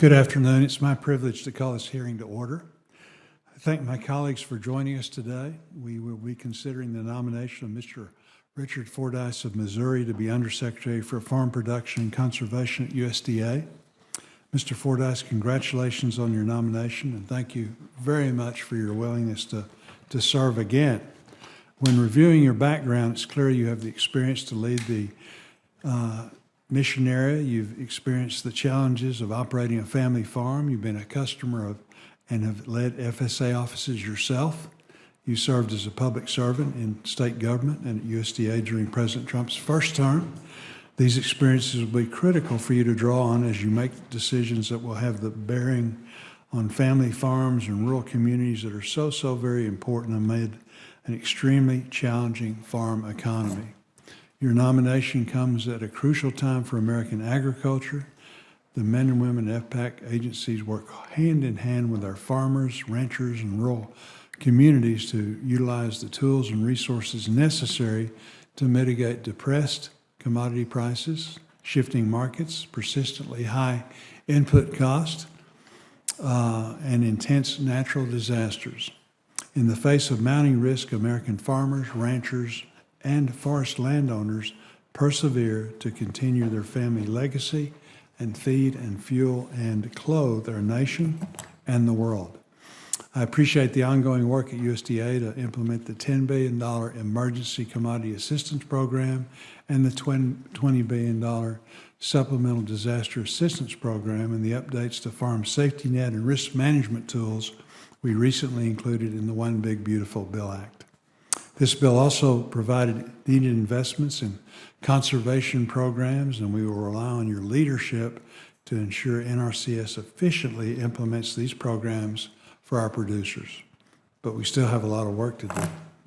Good afternoon. It's my privilege to call this hearing to order. I thank my colleagues for joining us today. We will be considering the nomination of Mr. Richard Fordyce of Missouri to be Undersecretary for Farm Production and Conservation at USDA. Mr. Fordyce, congratulations on your nomination, and thank you very much for your willingness to serve again. When reviewing your background, it's clear you have the experience to lead the mission area. You've experienced the challenges of operating a family farm. You've been a customer of and have led FSA offices yourself. You served as a public servant in state government and at USDA during President Trump's first term. These experiences will be critical for you to draw on as you make decisions that will have the bearing on family farms and rural communities that are so very important amid an extremely challenging farm economy. Your nomination comes at a crucial time for American agriculture. The men and women at FPAC agencies work hand in hand with our farmers, ranchers, and rural communities to utilize the tools and resources necessary to mitigate depressed commodity prices, shifting markets, persistently high input costs, and intense natural disasters. In the face of mounting risk, American farmers, ranchers, and forest landowners persevere to continue their family legacy and feed and fuel and clothe our nation and the world. I appreciate the ongoing work at USDA to implement the $10 billion Emergency Commodity Assistance Program and the $20 billion Supplemental Disaster Assistance Program and the updates to Farm Safety Net and risk management tools we recently included in the One Big Beautiful Bill Act. This bill also provided needed investments in conservation programs, and we will rely on your leadership to ensure NRCS efficiently implements these programs for our producers. But we still have a lot of work to do.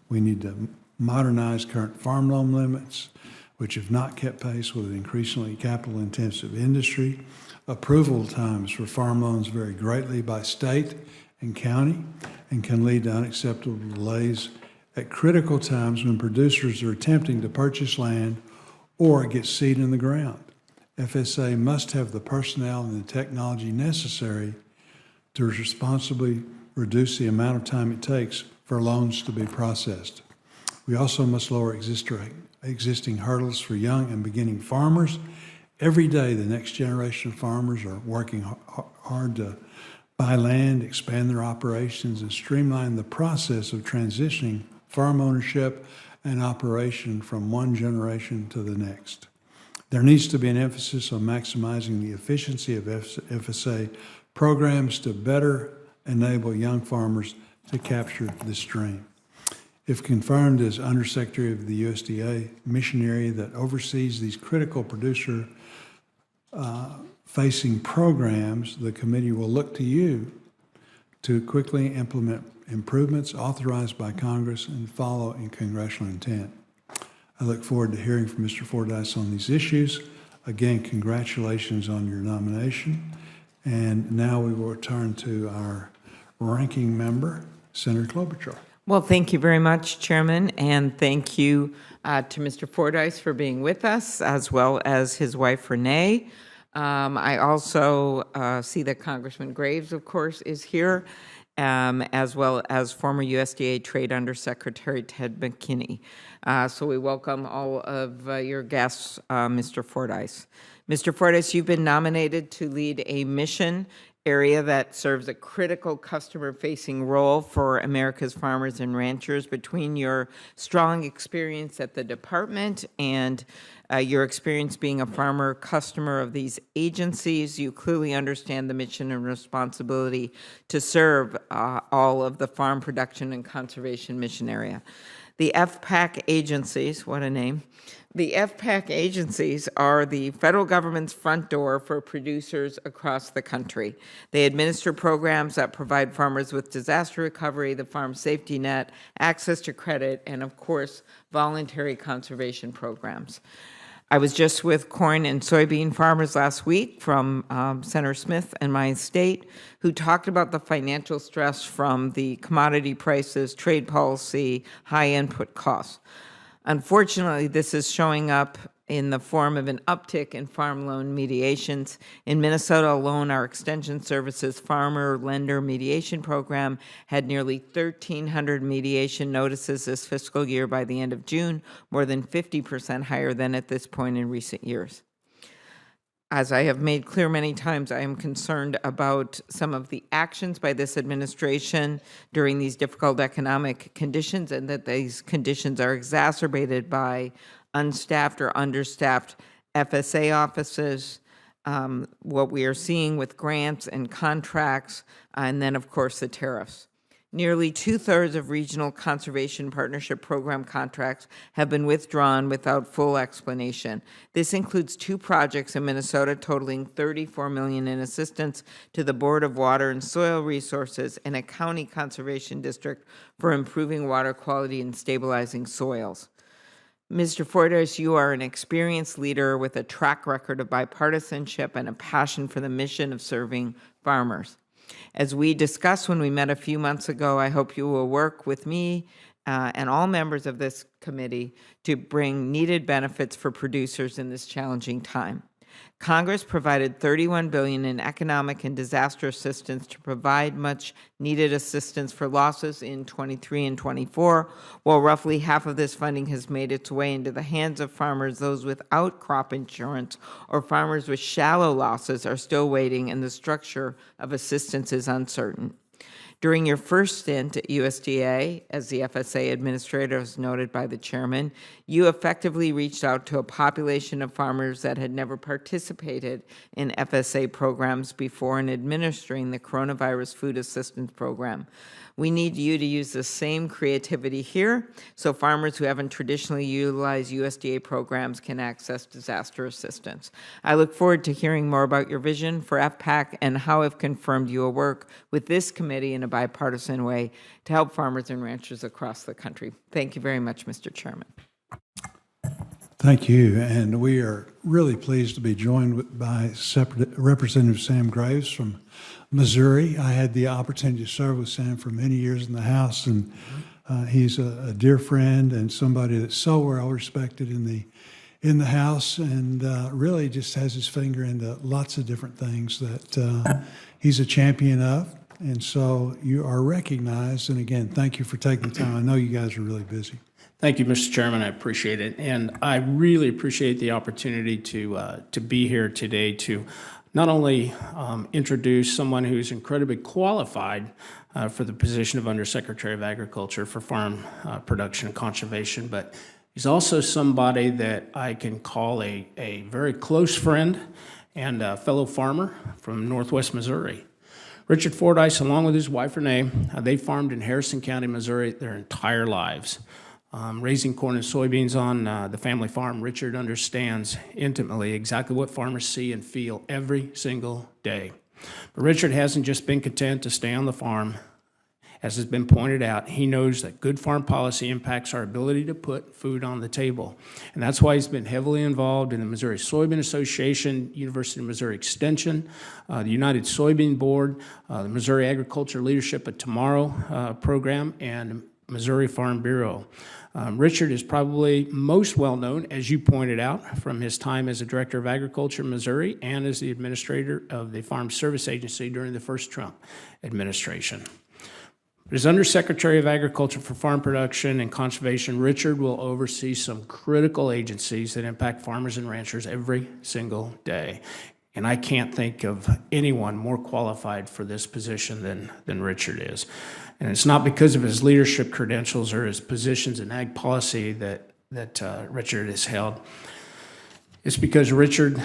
We need to modernize current farm loan limits, which have not kept pace with an increasingly capital-intensive industry. Approval times for farm loans vary greatly by state and county and can lead to unacceptable delays at critical times when producers are attempting to purchase land or get seed in the ground. FSA must have the personnel and the technology necessary to responsibly reduce the amount of time it takes for loans to be processed. We also must lower existing hurdles for young and beginning farmers. Every day, the next generation of farmers are working hard to buy land, expand their operations, and streamline the process of transitioning farm ownership and operation from one generation to the next. There needs to be an emphasis on maximizing the efficiency of FSA programs to better enable young farmers to capture this stream. If confirmed as Undersecretary of the USDA mission area that oversees these critical producer facing programs, the committee will look to you to quickly implement improvements authorized by Congress and follow in congressional intent. I look forward to hearing from Mr. Fordyce on these issues. Again, congratulations on your nomination. And now we will turn to our ranking member, Senator Klobuchar. Well, thank you very much, Chairman, and thank you to Mr. Fordyce for being with us, as well as his wife, Renee. I also see that Congressman Graves, of course, is here, as well as former USDA Trade Undersecretary Ted McKinney. So we welcome all of your guests, Mr. Fordyce. Mr. Fordyce, you've been nominated to lead a mission area that serves a critical customer-facing role for America's farmers and ranchers. Between your strong experience at the department and your experience being a farmer customer of these agencies, you clearly understand the mission and responsibility to serve all of the farm production and conservation mission area. The FPAC agencies, what a name. The FPAC agencies are the federal government's front door for producers across the country. They administer programs that provide farmers with disaster recovery, the farm safety net, access to credit, and of course, voluntary conservation programs. I was just with corn and soybean farmers last week from Senator Smith and my state, who talked about the financial stress from the commodity prices, trade policy, high input costs. Unfortunately, this is showing up in the form of an uptick in farm loan mediations. In Minnesota alone, our Extension Services Farmer Lender Mediation Program had nearly 1,300 mediation notices this fiscal year by the end of June, more than 50% higher than at this point in recent years. As I have made clear many times, I am concerned about some of the actions by this administration during these difficult economic conditions, and that these conditions are exacerbated by unstaffed or understaffed FSA offices, what we are seeing with grants and contracts, and then, of course, the tariffs. Nearly 2/3 of regional conservation partnership program contracts have been withdrawn without full explanation. This includes 2 projects in Minnesota totaling $34 million in assistance to the Board of Water and Soil Resources and a county conservation district for improving water quality and stabilizing soils. Mr. Fordyce, you are an experienced leader with a track record of bipartisanship and a passion for the mission of serving farmers. As we discussed when we met a few months ago, I hope you will work with me and all members of this committee to bring needed benefits for producers in this challenging time. Congress provided $31 billion in economic and disaster assistance to provide much needed assistance for losses in 23 and 24, while roughly half of this funding has made its way into the hands of farmers. Those without crop insurance or farmers with shallow losses are still waiting, and the structure of assistance is uncertain. During your first stint at USDA as the FSA administrator, as noted by the chairman, you effectively reached out to a population of farmers that had never participated in FSA programs before in administering the Coronavirus Food Assistance Program. We need you to use the same creativity here so farmers who haven't traditionally utilized USDA programs can access disaster assistance. I look forward to hearing more about your vision for FPAC and how, if confirmed, you will work with this committee in a bipartisan way to help farmers and ranchers across the country. Thank you very much, Mr. Chairman. Thank you, and we are really pleased to be joined by Representative Sam Graves from Missouri. I had the opportunity to serve with Sam for many years in the House, and he's a dear friend and somebody that's so well respected in the House, and really just has his finger into lots of different things that he's a champion of. And so you are recognized, and again, thank you for taking the time. I know you guys are really busy. Thank you, Mr. Chairman. I appreciate it. And I really appreciate the opportunity to be here today to not only introduce someone who's incredibly qualified for the position of Undersecretary of Agriculture for Farm Production and Conservation, but he's also somebody that I can call a very close friend and a fellow farmer from Northwest Missouri. Richard Fordyce, along with his wife Renee, they farmed in Harrison County, Missouri their entire lives. Raising corn and soybeans on the family farm, Richard understands intimately exactly what farmers see and feel every single day. But Richard hasn't just been content to stay on the farm. As has been pointed out, he knows that good farm policy impacts our ability to put food on the table. And that's why he's been heavily involved in the Missouri Soybean Association, University of Missouri Extension, the United Soybean Board, the Missouri Agriculture Leadership at Tomorrow program, and Missouri Farm Bureau. Richard is probably most well known, as you pointed out, from his time as a Director of Agriculture in Missouri and as the Administrator of the Farm Service Agency during the first Trump administration. As Undersecretary of Agriculture for Farm Production and Conservation, Richard will oversee some critical agencies that impact farmers and ranchers every single day. And I can't think of anyone more qualified for this position than Richard is. And it's not because of his leadership credentials or his positions in ag policy that Richard has held. It's because Richard,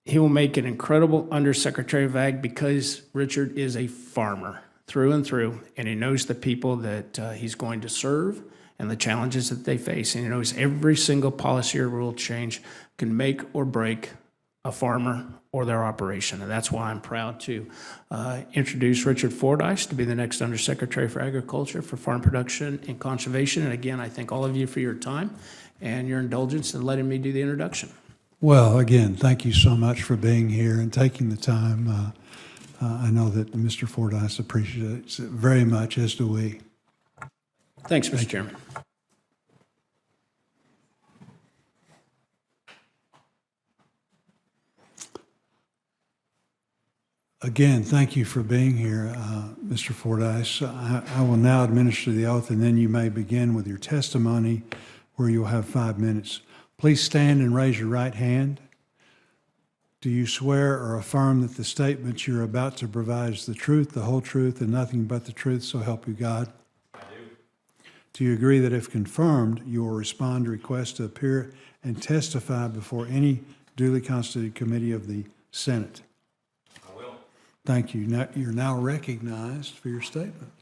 he will make an incredible Undersecretary of Ag because Richard is a farmer through and through, and he knows the people that he's going to serve and the challenges that they face. And he knows every single policy or rule change can make or break a farmer or their operation. And that's why I'm proud to introduce Richard Fordyce to be the next Undersecretary for Agriculture for Farm Production and Conservation. And again, I thank all of you for your time and your indulgence in letting me do the introduction. Well, again, thank you so much for being here and taking the time. I know that Mr. Fordyce appreciates it very much, as do we. Thanks, Mr. Chairman. Again, thank you for being here, Mr. Fordyce. I will now administer the oath, and then you may begin with your testimony, where you'll have 5 minutes. Please stand and raise your right hand. Do you swear or affirm that the statements you're about to provide is the truth, the whole truth, and nothing but the truth, so help you God? I do. Do you agree that if confirmed, you will respond to requests to appear and testify before any duly constituted committee of the Senate? I will. Thank you. Now, you're now recognized for your statement.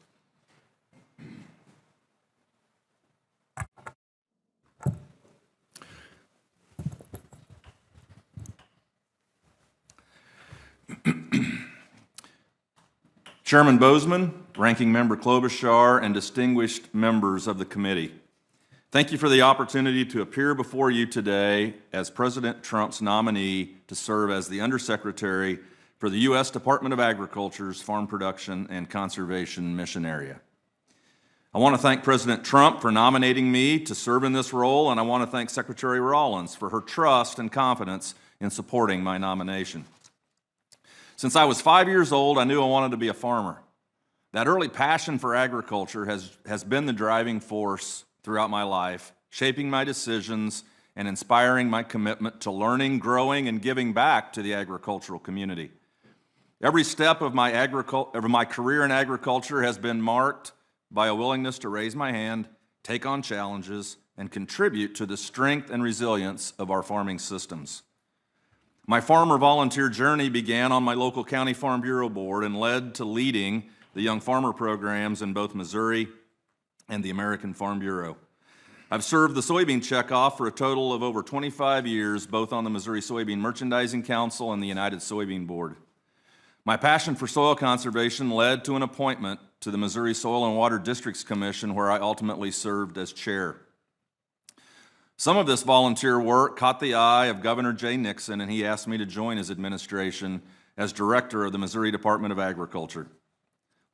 Chairman Boozman, Ranking Member Klobuchar, and distinguished members of the committee, thank you for the opportunity to appear before you today as President Trump's nominee to serve as the Undersecretary for the U.S. Department of Agriculture's Farm Production and Conservation Mission Area. I want to thank President Trump for nominating me to serve in this role, and I want to thank Secretary Rawlins for her trust and confidence in supporting my nomination. Since I was 5 years old, I knew I wanted to be a farmer. That early passion for agriculture has been the driving force throughout my life, shaping my decisions and inspiring my commitment to learning, growing, and giving back to the agricultural community. Every step of my career in agriculture has been marked by a willingness to raise my hand, take on challenges, and contribute to the strength and resilience of our farming systems. My farmer volunteer journey began on my local county farm bureau board and led to leading the young farmer programs in both Missouri and the American Farm Bureau. I've served the soybean checkoff for a total of over 25 years, both on the Missouri Soybean Merchandising Council and the United Soybean Board. My passion for soil conservation led to an appointment to the Missouri Soil and Water Districts Commission, where I ultimately served as chair. Some of this volunteer work caught the eye of Governor Jay Nixon, and he asked me to join his administration as director of the Missouri Department of Agriculture.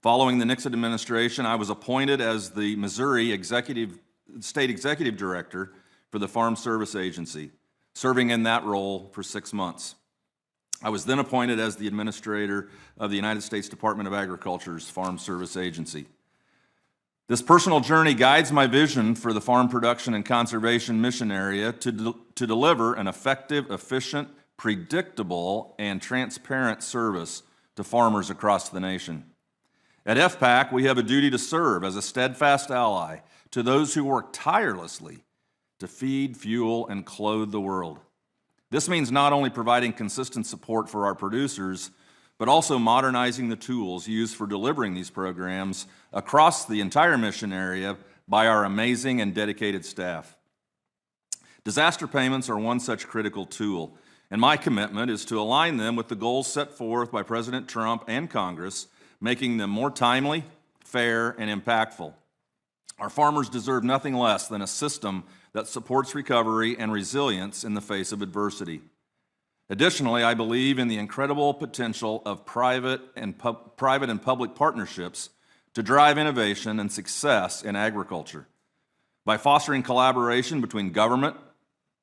Following the Nixon administration, I was appointed as the Missouri State Executive Director for the Farm Service Agency, serving in that role for 6 months. I was then appointed as the administrator of the United States Department of Agriculture's Farm Service Agency. This personal journey guides my vision for the Farm Production and Conservation Mission Area to deliver an effective, efficient, predictable, and transparent service to farmers across the nation. At FPAC, we have a duty to serve as a steadfast ally to those who work tirelessly to feed, fuel, and clothe the world. This means not only providing consistent support for our producers, but also modernizing the tools used for delivering these programs across the entire mission area by our amazing and dedicated staff. Disaster payments are one such critical tool, and my commitment is to align them with the goals set forth by President Trump and Congress, making them more timely, fair, and impactful. Our farmers deserve nothing less than a system that supports recovery and resilience in the face of adversity. Additionally, I believe in the incredible potential of private and public partnerships to drive innovation and success in agriculture. By fostering collaboration between government,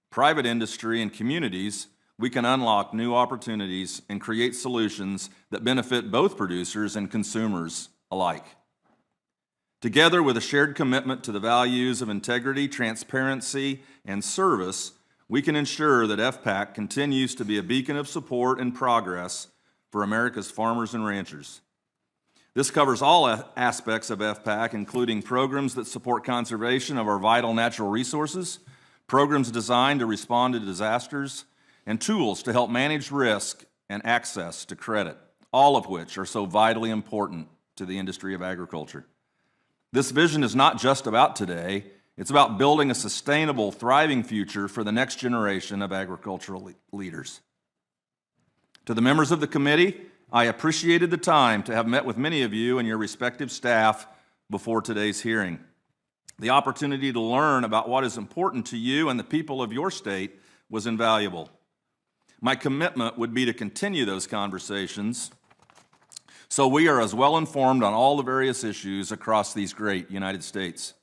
private industry, and communities, we can unlock new opportunities and create solutions that benefit both producers and consumers alike. Together with a shared commitment to the values of integrity, transparency, and service, we can ensure that FPAC continues to be a beacon of support and progress for America's farmers and ranchers. This covers all aspects of FPAC, including programs that support conservation of our vital natural resources, programs designed to respond to disasters, and tools to help manage risk and access to credit, all of which are so vitally important to the industry of agriculture. This vision is not just about today. It's about building a sustainable, thriving future for the next generation of agricultural leaders. To the members of the committee, I appreciated the time to have met with many of you and your respective staff before today's hearing. The opportunity to learn about what is important to you and the people of your state was invaluable. My commitment would be to continue those conversations so we are as well informed on all the various issues across these great United States.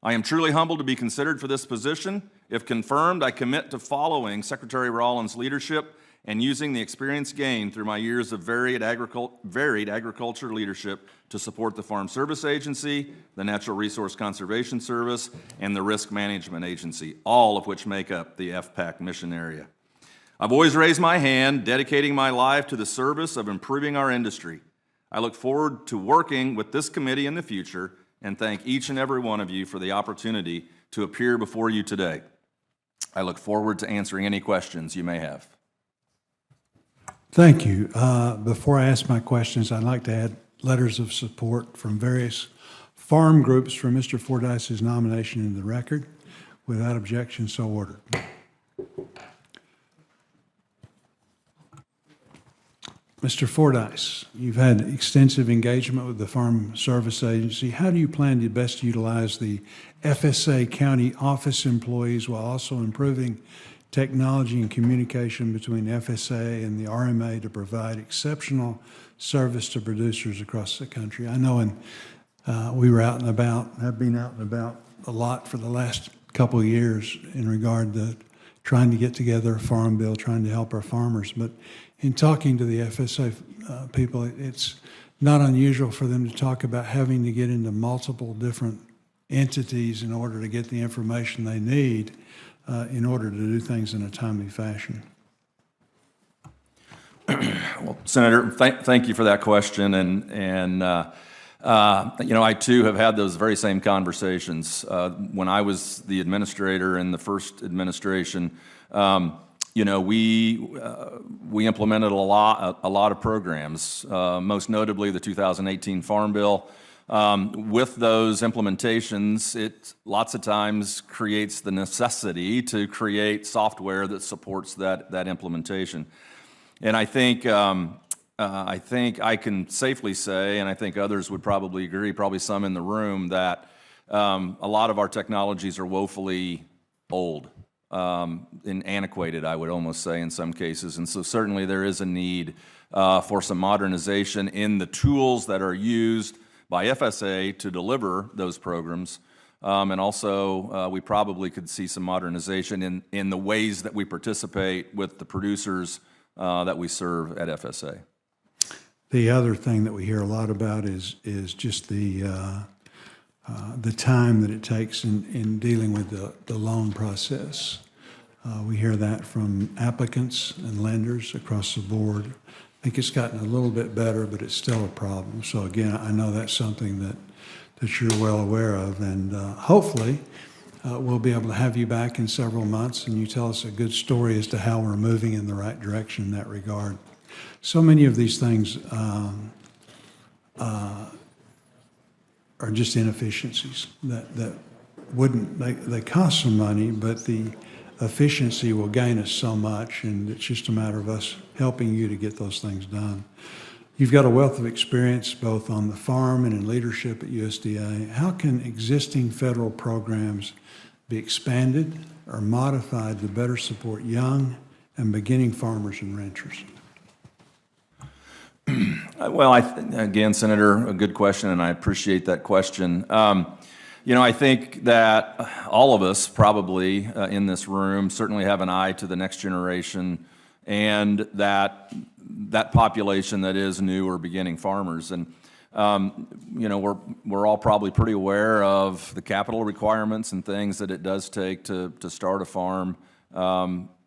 I am truly humbled to be considered for this position. If confirmed, I commit to following Secretary Rawlins' leadership and using the experience gained through my years of varied agriculture leadership to support the Farm Service Agency, the Natural Resource Conservation Service, and the Risk Management Agency, all of which make up the FPAC mission area. I've always raised my hand, dedicating my life to the service of improving our industry. I look forward to working with this committee in the future and thank each and every one of you for the opportunity to appear before you today. I look forward to answering any questions you may have. Thank you. Before I ask my questions, I'd like to add letters of support from various farm groups for Mr. Fordyce's nomination in the record. Without objection, so ordered. Mr. Fordyce, you've had extensive engagement with the Farm Service Agency. How do you plan to best utilize the FSA county office employees while also improving technology and communication between FSA and the RMA to provide exceptional service to producers across the country? I know we were out and about, have been out and about a lot for the last couple of years in regard to trying to get together a farm bill, trying to help our farmers. But in talking to the FSA people, it's not unusual for them to talk about having to get into multiple different entities in order to get the information they need in order to do things in a timely fashion. Well, Senator, thank you for that question. And I too have had those very same conversations. When I was the administrator in the first administration, we implemented a lot of programs, most notably the 2018 Farm Bill. With those implementations, it lots of times creates the necessity to create software that supports that implementation. And I think I can safely say, and I think others would probably agree, probably some in the room, that a lot of our technologies are woefully old. And antiquated, I would almost say in some cases. And so certainly there is a need for some modernization in the tools that are used by FSA to deliver those programs. And also we probably could see some modernization in the ways that we participate with the producers that we serve at FSA. The other thing that we hear a lot about is just the time that it takes in dealing with the loan process. We hear that from applicants and lenders across the board. I think it's gotten a little bit better, but it's still a problem. So again, I know that's something that you're well aware of, and hopefully we'll be able to have you back in several months and you tell us a good story as to how we're moving in the right direction in that regard. So many of these things are just inefficiencies that wouldn't, they cost some money, but the efficiency will gain us so much, and it's just a matter of us helping you to get those things done. You've got a wealth of experience both on the farm and in leadership at USDA. How can existing federal programs be expanded or modified to better support young and beginning farmers and ranchers? Well, again, Senator, a good question, and I appreciate that question. I think that all of us probably in this room certainly have an eye to the next generation and that population that is new or beginning farmers. And, we're all probably pretty aware of the capital requirements and things that it does take to start a farm.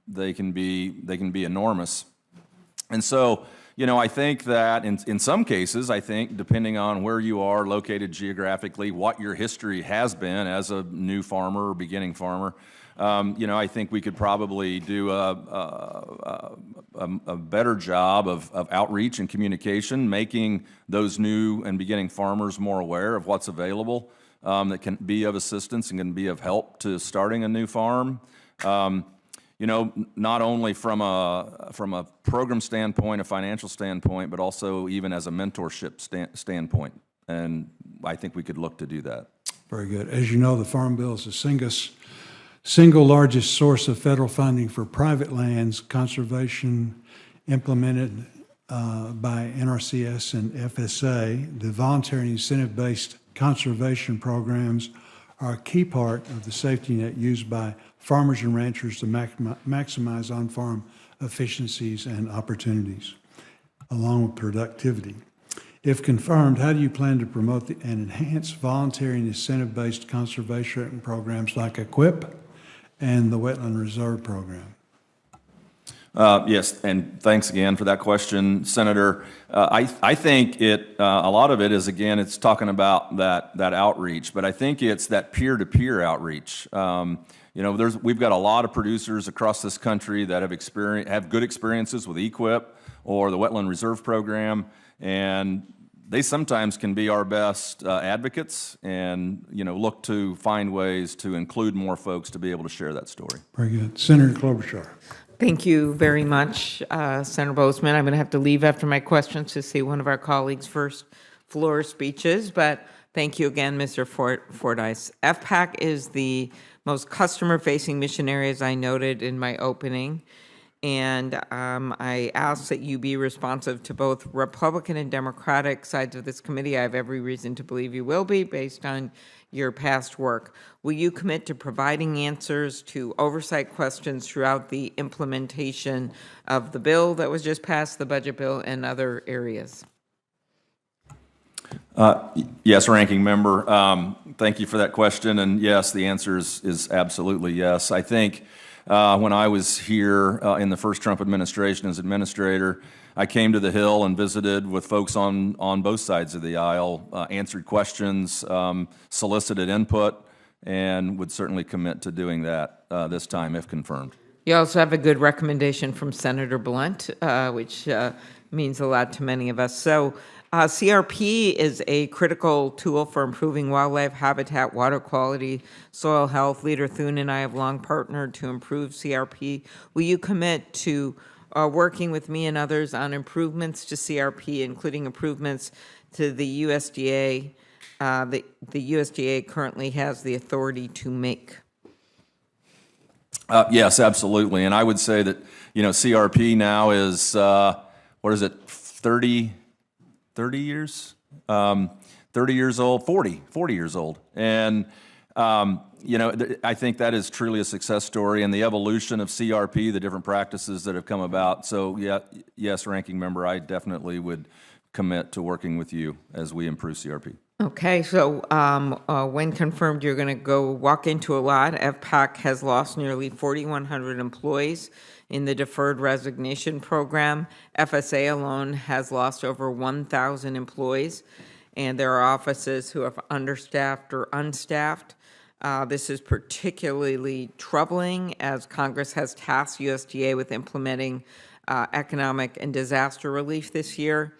They can be enormous. And so, I think that in some cases, depending on where you are located geographically, what your history has been as a new farmer or beginning farmer, I think we could probably do a better job of outreach and communication, making those new and beginning farmers more aware of what's available that can be of assistance and can be of help to starting a new farm. Not only from a program standpoint, a financial standpoint, but also even as a mentorship standpoint. And I think we could look to do that. Very good. As you know, the Farm Bill is the single largest source of federal funding for private lands conservation implemented by NRCS and FSA. The voluntary incentive-based conservation programs are a key part of the safety net used by farmers and ranchers to maximize on-farm efficiencies and opportunities, along with productivity. If confirmed, how do you plan to promote and enhance voluntary and incentive-based conservation programs like EQUIP and the Wetland Reserve Program? Yes, and thanks again for that question, Senator. I think a lot of it is, again, it's talking about that outreach, but I think it's that peer-to-peer outreach. We've got a lot of producers across this country that have good experiences with EQUIP or the Wetland Reserve Program, and they sometimes can be our best advocates and, look to find ways to include more folks to be able to share that story. Very good. Senator Klobuchar. Thank you very much, Senator Boozman. I'm going to have to leave after my questions to see one of our colleagues' first floor speeches, but thank you again, Mr. Fordyce. FPAC is the most customer-facing mission area, as I noted in my opening, and I ask that you be responsive to both Republican and Democratic sides of this committee. I have every reason to believe you will be, based on your past work. Will you commit to providing answers to oversight questions throughout the implementation of the bill that was just passed, the budget bill, and other areas? Yes, Ranking Member. Thank you for that question. And yes, the answer is absolutely yes. I think when I was here in the first Trump administration as administrator, I came to the Hill and visited with folks on both sides of the aisle, answered questions, solicited input, and would certainly commit to doing that this time if confirmed. You also have a good recommendation from Senator Blunt, which means a lot to many of us. So CRP is a critical tool for improving wildlife habitat, water quality, soil health. Leader Thune and I have long partnered to improve CRP. Will you commit to working with me and others on improvements to CRP, including improvements to the USDA, the USDA currently has the authority to make? Yes, absolutely. And I would say that, CRP now is, 30 years? 30 years old, 40 years old. And, I think that is truly a success story, and the evolution of CRP, the different practices that have come about. So, yes, Ranking Member, I definitely would commit to working with you as we improve CRP. Okay, so when confirmed, you're going to go walk into a lot. FPAC has lost nearly 4,100 employees in the deferred resignation program. FSA alone has lost over 1,000 employees, and there are offices who have understaffed or unstaffed. This is particularly troubling as Congress has tasked USDA with implementing economic and disaster relief this year.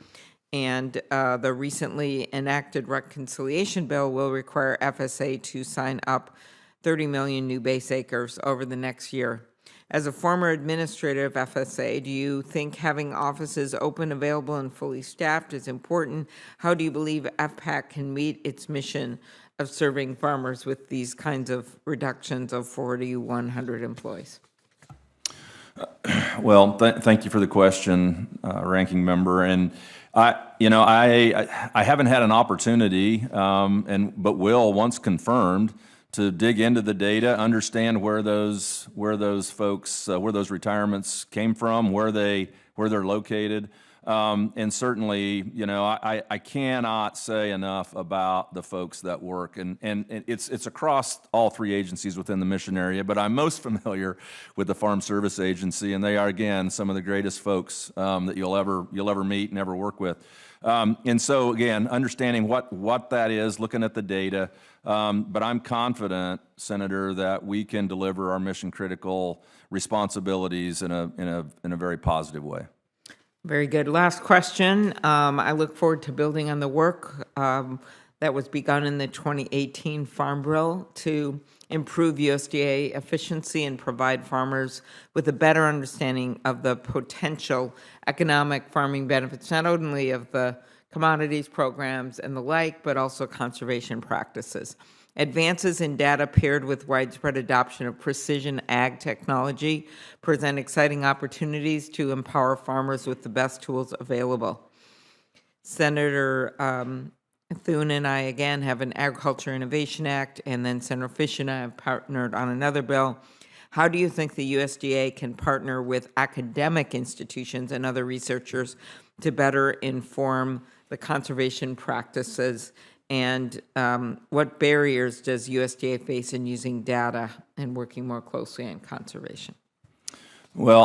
And the recently enacted reconciliation bill will require FSA to sign up 30 million new base acres over the next year. As a former administrator of FSA, do you think having offices open, available, and fully staffed is important? How do you believe FPAC can meet its mission of serving farmers with these kinds of reductions of 4,100 employees? Well, thank you for the question, Ranking Member. And I haven't had an opportunity, but will, once confirmed, to dig into the data, understand where those folks, where those retirements came from, where they're located. And certainly, I cannot say enough about the folks that work, and it's across all three agencies within the mission area, but I'm most familiar with the Farm Service Agency, and they are, again, some of the greatest folks that you'll ever meet and ever work with. And so, again, understanding what that is, looking at the data, but I'm confident, Senator, that we can deliver our mission-critical responsibilities in a very positive way. Very good. Last question. I look forward to building on the work that was begun in the 2018 Farm Bill to improve USDA efficiency and provide farmers with a better understanding of the potential economic farming benefits, not only of the commodities programs and the like, but also conservation practices. Advances in data paired with widespread adoption of precision ag technology present exciting opportunities to empower farmers with the best tools available. Senator Thune and I, again, have an Agriculture Innovation Act, and then Senator Fish and I have partnered on another bill. how do you think the USDA can partner with academic institutions and other researchers to better inform the conservation practices? And what barriers does USDA face in using data and working more closely on conservation? Well,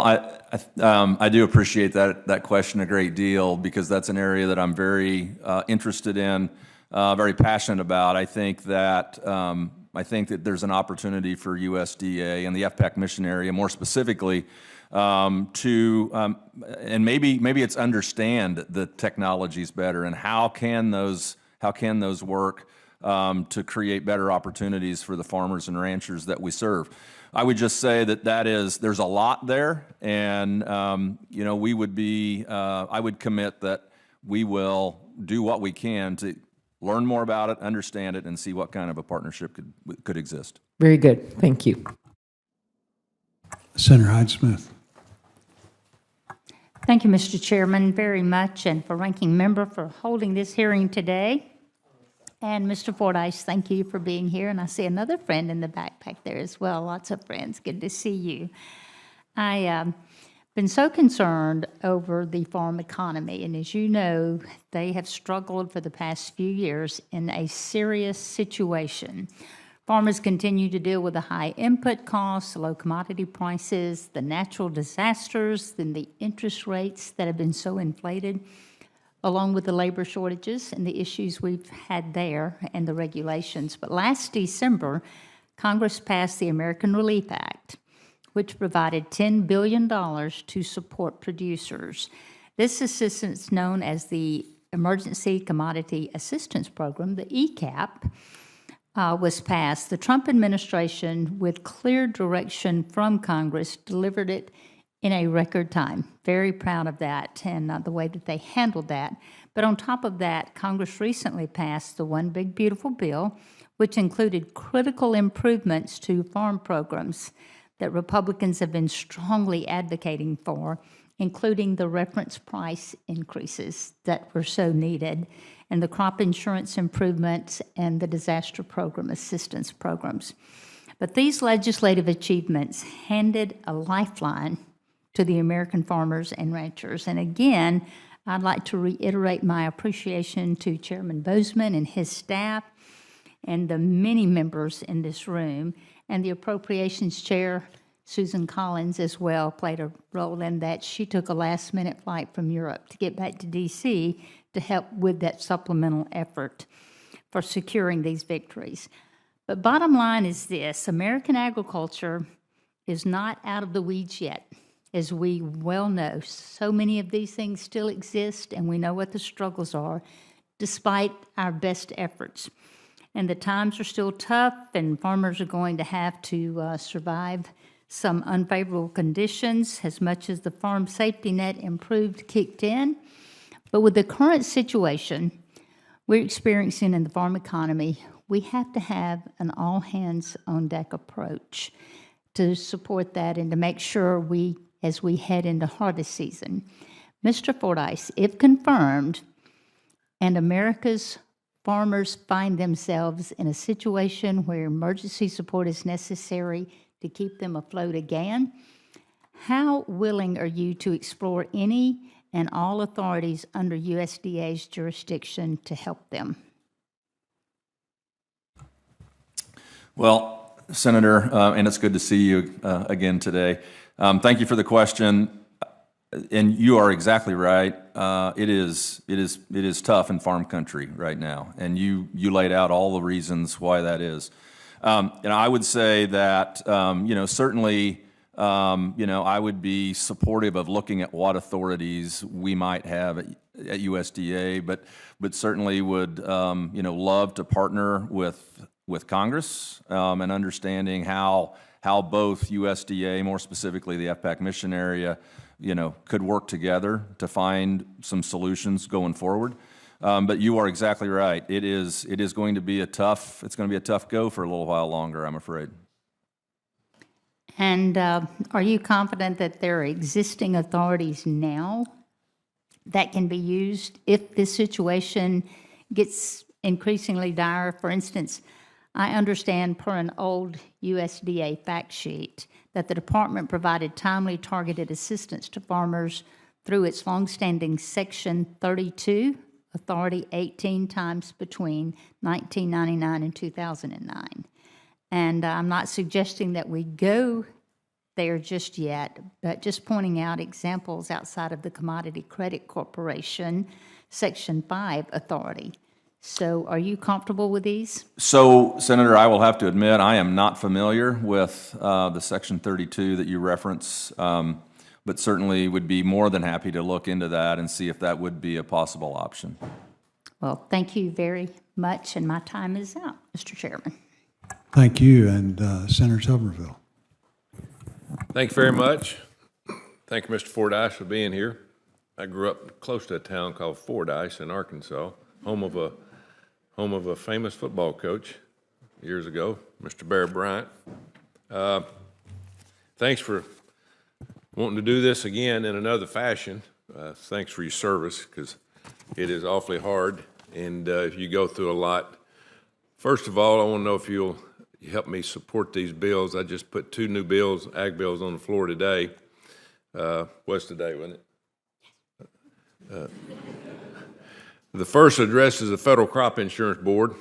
I do appreciate that question a great deal, because that's an area that I'm very interested in, very passionate about. I think that there's an opportunity for USDA and the FPAC mission area, more specifically, to and maybe it's understand the technologies better and how can those work to create better opportunities for the farmers and ranchers that we serve. I would just say there's a lot there, and we would be I would commit that we will do what we can to learn more about it, understand it, and see what kind of a partnership could exist. Very good. Thank you. Senator Hyde-Smith. Thank you, Mr. Chairman, very much, and for Ranking Member for holding this hearing today. And Mr. Fordyce, thank you for being here. And I see another friend in the backpack there as well. Lots of friends. Good to see you. I've been so concerned over the farm economy. And as you know, they have struggled for the past few years in a serious situation. Farmers continue to deal with the high input costs, low commodity prices, the natural disasters, then the interest rates that have been so inflated, along with the labor shortages and the issues we've had there and the regulations. But last December, Congress passed the American Relief Act, which provided $10 billion to support producers. This assistance, known as the Emergency Commodity Assistance Program, the ECAP, was passed. The Trump administration, with clear direction from Congress, delivered it in a record time. Very proud of that and the way that they handled that. But on top of that, Congress recently passed the One Big Beautiful Bill, which included critical improvements to farm programs that Republicans have been strongly advocating for, including the reference price increases that were so needed, and the crop insurance improvements and the disaster program assistance programs. But these legislative achievements handed a lifeline to the American farmers and ranchers. And again, I'd like to reiterate my appreciation to Chairman Boozman and his staff and the many members in this room, and the Appropriations Chair, Susan Collins, as well, played a role in that. She took a last-minute flight from Europe to get back to D.C. to help with that supplemental effort for securing these victories. But bottom line is this: American agriculture is not out of the weeds yet. As we well know, so many of these things still exist, and we know what the struggles are, despite our best efforts. And the times are still tough, and farmers are going to have to survive some unfavorable conditions as much as the farm safety net improved, kicked in. But with the current situation we're experiencing in the farm economy, we have to have an all-hands-on-deck approach to support that and to make sure as we head into harvest season. Mr. Fordyce, if confirmed, and America's farmers find themselves in a situation where emergency support is necessary to keep them afloat again, how willing are you to explore any and all authorities under USDA's jurisdiction to help them? Well, Senator, and it's good to see you again today. Thank you for the question. And you are exactly right. It is tough in farm country right now, and you laid out all the reasons why that is. And I would say that certainly I would be supportive of looking at what authorities we might have at USDA, but certainly would love to partner with Congress and understanding how both USDA, more specifically the FPAC mission area, could work together to find some solutions going forward. But you are exactly right. It is going to be a tough go for a little while longer, I'm afraid. And are you confident that there are existing authorities now that can be used if this situation gets increasingly dire? For instance, I understand per an old USDA fact sheet that the department provided timely targeted assistance to farmers through its longstanding Section 32 authority 18 times between 1999 and 2009. And I'm not suggesting that we go there just yet, but just pointing out examples outside of the Commodity Credit Corporation Section 5 authority. So are you comfortable with these? So, Senator, I will have to admit, I am not familiar with the Section 32 that you reference, but certainly would be more than happy to look into that and see if that would be a possible option. Well, thank you very much, and my time is out, Mr. Chairman. Thank you, and Senator Tuberville. Thank you very much. Thank you, Mr. Fordyce, for being here. I grew up close to a town called Fordyce in Arkansas, home of a famous football coach years ago, Mr. Bear Bryant. Thanks for wanting to do this again in another fashion. Thanks for your service, because it is awfully hard, and you go through a lot. First of all, I want to know if you'll help me support these bills. I just put 2 new bills, ag bills, on the floor today. What's today, wasn't it? The first addresses the Federal Crop Insurance Board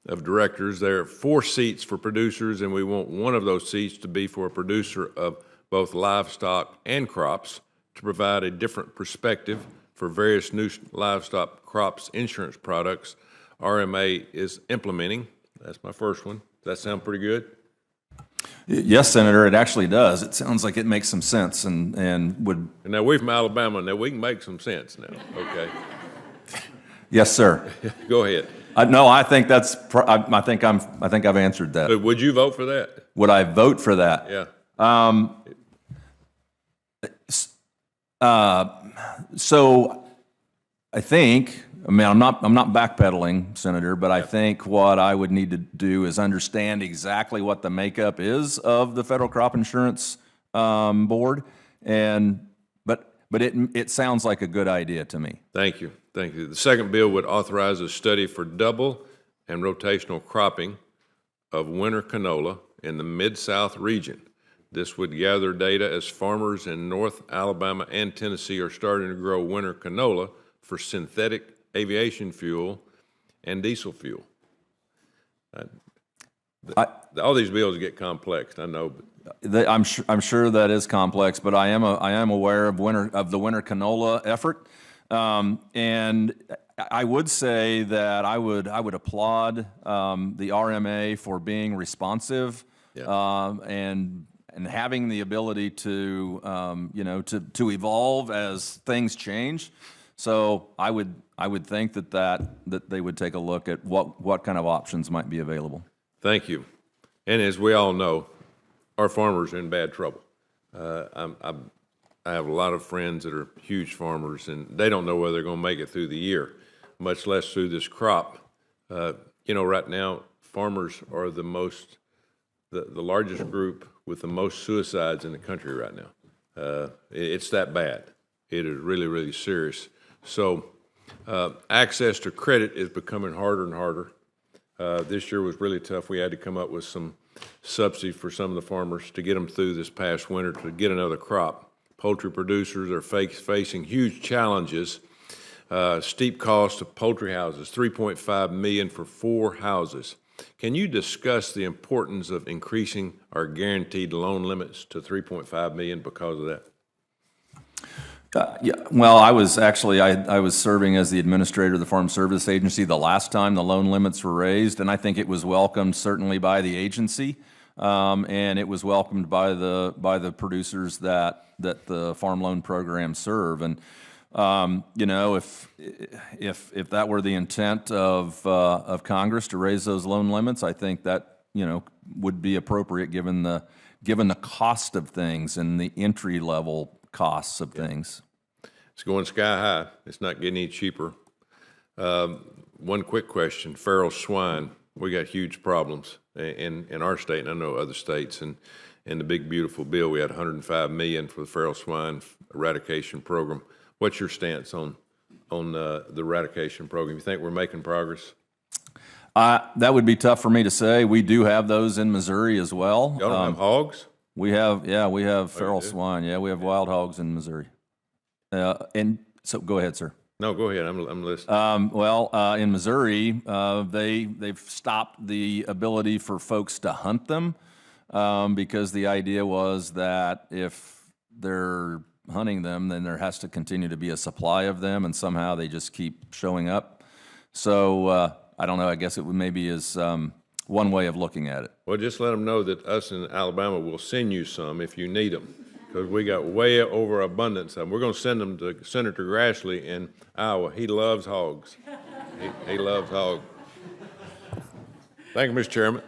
of Directors. There are 4 seats for producers, and we want one of those seats to be for a producer of both livestock and crops to provide a different perspective for various new livestock crops insurance products RMA is implementing. That's my first one. Does that sound pretty good? Yes, Senator, it actually does. It sounds like it makes some sense and would. And now we're from Alabama. Now we can make some sense now. Okay. Yes, sir. Go ahead. No, I think that's. I think I've answered that. But would you vote for that? Would I vote for that? Yeah. So I think. I mean, I'm not backpedaling, Senator, but I think what I would need to do is understand exactly what the makeup is of the Federal Crop Insurance Board, but it sounds like a good idea to me. Thank you. Thank you. The second bill would authorize a study for double and rotational cropping of winter canola in the Mid-South region. This would gather data as farmers in North Alabama and Tennessee are starting to grow winter canola for synthetic aviation fuel and diesel fuel. All these bills get complex, I know. But I'm sure that is complex, but I am aware of the winter canola effort, and I would say that I would applaud the RMA for being responsive, and having the ability to to evolve as things change. So I would think that they would take a look at what kind of options might be available. Thank you. And as we all know, our farmers are in bad trouble. I have a lot of friends that are huge farmers, and they don't know whether they're going to make it through the year, much less through this crop. Right now, farmers are the largest group with the most suicides in the country right now. It's that bad. It is really, really serious. So access to credit is becoming harder and harder. This year was really tough. We had to come up with some subsidy for some of the farmers to get them through this past winter to get another crop. Poultry producers are facing huge challenges. Steep cost of poultry houses, $3.5 million for 4 houses. Can you discuss the importance of increasing our guaranteed loan limits to $3.5 million because of that? Yeah, well, I was serving as the administrator of the Farm Service Agency the last time the loan limits were raised, and I think it was welcomed certainly by the agency, and it was welcomed by the producers that the farm loan program serve. And if that were the intent of Congress to raise those loan limits, I think that would be appropriate given the cost of things and the entry level costs of things. It's going sky high. It's not getting any cheaper. One quick question: feral swine. We got huge problems in our state, and I know other states. And in the big beautiful bill, we had $105 million for the feral swine eradication program. What's your stance on the eradication program? You think we're making progress? That would be tough for me to say. We do have those in Missouri as well. Y'all don't have hogs? We have feral do? swine. Yeah, we have wild hogs in Missouri. And so, go ahead, sir. No, go ahead. I'm listening. In Missouri, they've stopped the ability for folks to hunt them because the idea was that if they're hunting them, then there has to continue to be a supply of them, and somehow they just keep showing up. So I don't know. I guess it would maybe is one way of looking at it. Well, just let them know that us in Alabama will send you some if you need them, because we got way over abundance of them. We're going to send them to Senator Grassley in Iowa. He loves hogs. He loves hogs. Thank you, Mr. Chairman.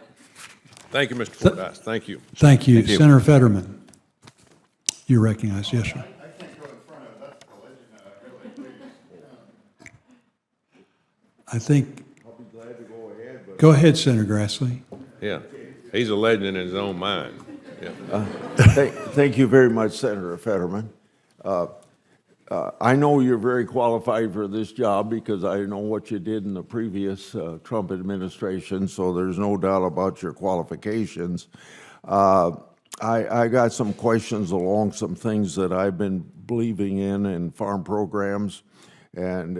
Thank you, Mr. Fordyce. Thank you. Thank you. Thank you. Senator Fetterman, you're recognized. Yes, sir. I think. I'll be glad to go ahead. But go ahead, Senator Grassley. Yeah, he's a legend in his own mind. Yeah. Thank you very much, Senator Fetterman. I know you're very qualified for this job because I know what you did in the previous Trump administration, so there's no doubt about your qualifications. I got some questions along some things that I've been believing in farm programs, and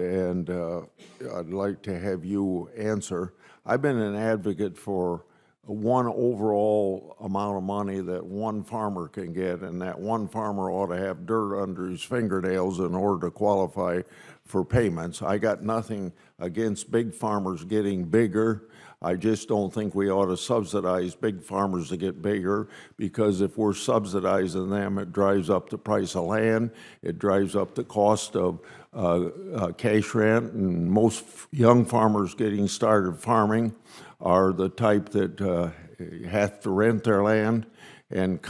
I'd like to have you answer. I've been an advocate for one overall amount of money that one farmer can get, and that one farmer ought to have dirt under his fingernails in order to qualify for payments. I got nothing against big farmers getting bigger. I just don't think we ought to subsidize big farmers to get bigger, because if we're subsidizing them, it drives up the price of land, it drives up the cost of cash rent, and most young farmers getting started farming are the type that have to rent their land, and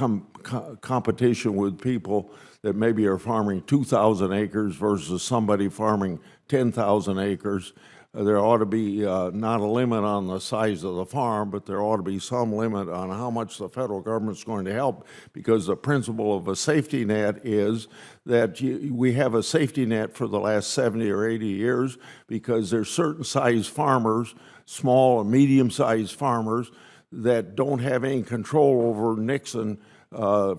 competition with people that maybe are farming 2,000 acres versus somebody farming 10,000 acres. There ought to be not a limit on the size of the farm, but there ought to be some limit on how much the federal government's going to help, because the principle of a safety net is that we have a safety net for the last 70 or 80 years because there's certain size farmers, small and medium-sized farmers, that don't have any control over Nixon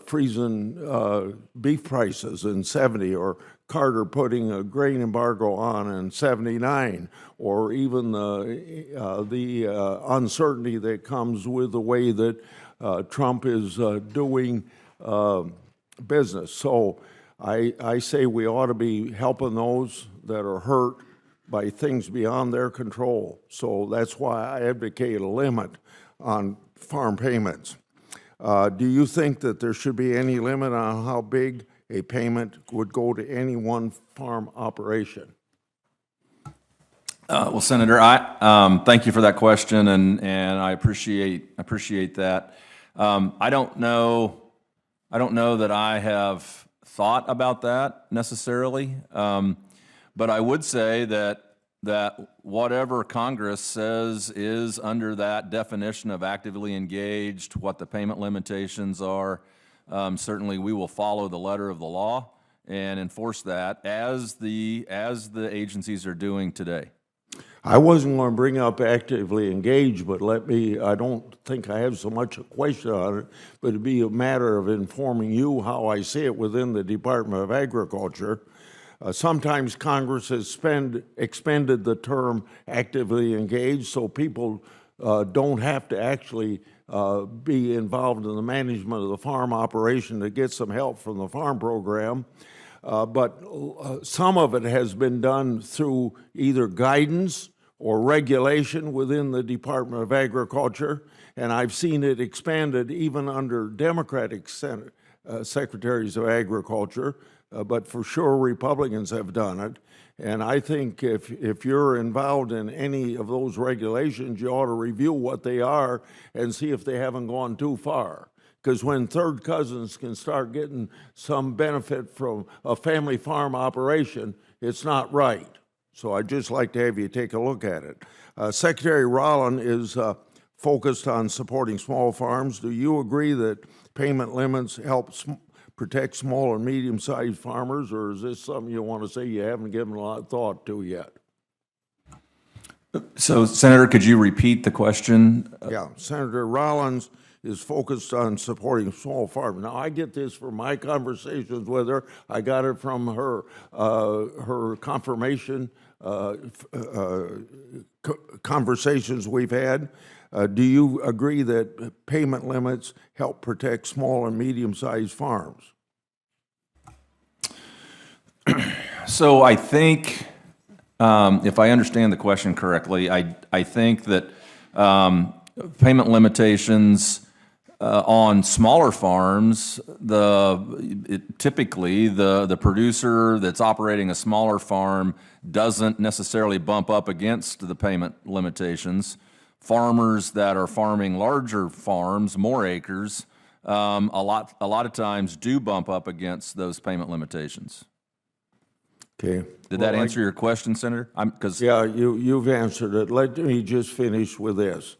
freezing beef prices in 70, or Carter putting a grain embargo on in 79, or even the uncertainty that comes with the way that Trump is doing business. So I say we ought to be helping those that are hurt by things beyond their control. So that's why I advocate a limit on farm payments. Do you think that there should be any limit on how big a payment would go to any one farm operation? Well, Senator, thank you for that question, and I appreciate that. I don't know that I have thought about that necessarily, but I would say that whatever Congress says is under that definition of actively engaged, what the payment limitations are. Certainly, we will follow the letter of the law and enforce that as the agencies are doing today. I wasn't going to bring up actively engaged, but I don't think I have so much a question on it, but it'd be a matter of informing you how I see it within the Department of Agriculture. Sometimes Congress has expended the term actively engaged, so people don't have to actually be involved in the management of the farm operation to get some help from the farm program. But some of it has been done through either guidance or regulation within the Department of Agriculture, and I've seen it expanded even under Democratic secretaries of agriculture, but for sure Republicans have done it. And I think if you're involved in any of those regulations, you ought to review what they are and see if they haven't gone too far. Because when third cousins can start getting some benefit from a family farm operation, it's not right. So I'd just like to have you take a look at it. Secretary Rollin is focused on supporting small farms. Do you agree that payment limits help protect small and medium-sized farmers, or is this something you want to say you haven't given a lot of thought to yet? So, Senator, could you repeat the question? Yeah, Senator Rollins is focused on supporting small farmers. Now, I get this from my conversations with her. I got it from her confirmation conversations we've had. Do you agree that payment limits help protect small and medium-sized farms? So I think, if I understand the question correctly, I think that payment limitations on smaller farms, typically the producer that's operating a smaller farm doesn't necessarily bump up against the payment limitations. Farmers that are farming larger farms, more acres, a lot of times do bump up against those payment limitations. Okay. Did that answer your question, Senator? Yeah, you've answered it. Let me just finish with this.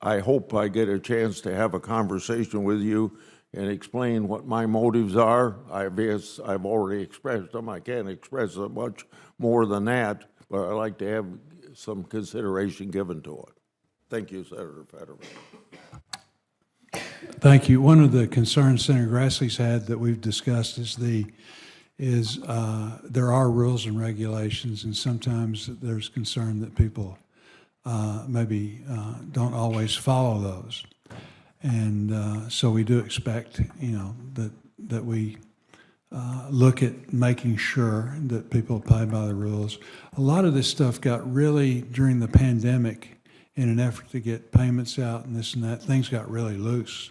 I hope I get a chance to have a conversation with you and explain what my motives are. I've already expressed them. I can't express it much more than that, but I'd like to have some consideration given to it. Thank you, Senator Fetterman. Thank you. One of the concerns Senator Grassley's had that we've discussed is there are rules and regulations, and sometimes there's concern that people maybe don't always follow those. And so we do expect, that we look at making sure that people play by the rules. A lot of this stuff got really, during the pandemic, in an effort to get payments out and this and that, things got really loose.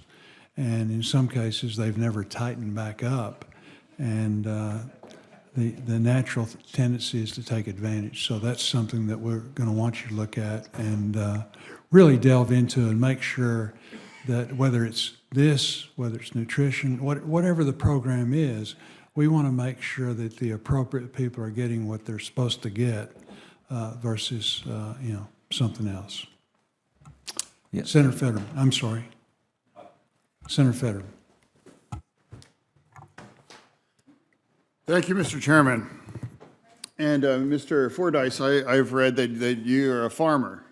And in some cases, they've never tightened back up. And the natural tendency is to take advantage. So that's something that we're going to want you to look at and really delve into and make sure that whether it's this, whether it's nutrition, whatever the program is, we want to make sure that the appropriate people are getting what they're supposed to get versus, something else. Yes. Senator Fetterman, I'm sorry. Senator Fetterman. Thank you, Mr. Chairman. And Mr. Fordyce, I've read that you are a farmer.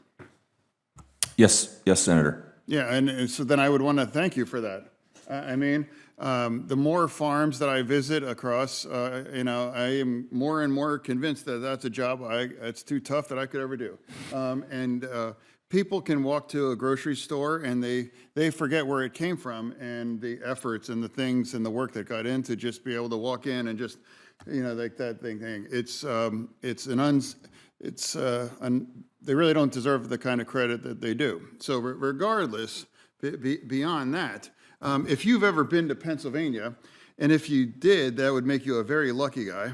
Yes, Senator. Yeah, and so then I would want to thank you for that. The more farms that I visit across, I am more and more convinced that that's a job it's too tough that I could ever do. People can walk to a grocery store and they forget where it came from and the efforts and the things and the work that got into just be able to walk in and just, like that thing. They really don't deserve the kind of credit that they do. So regardless, beyond that, if you've ever been to Pennsylvania, and if you did, that would make you a very lucky guy.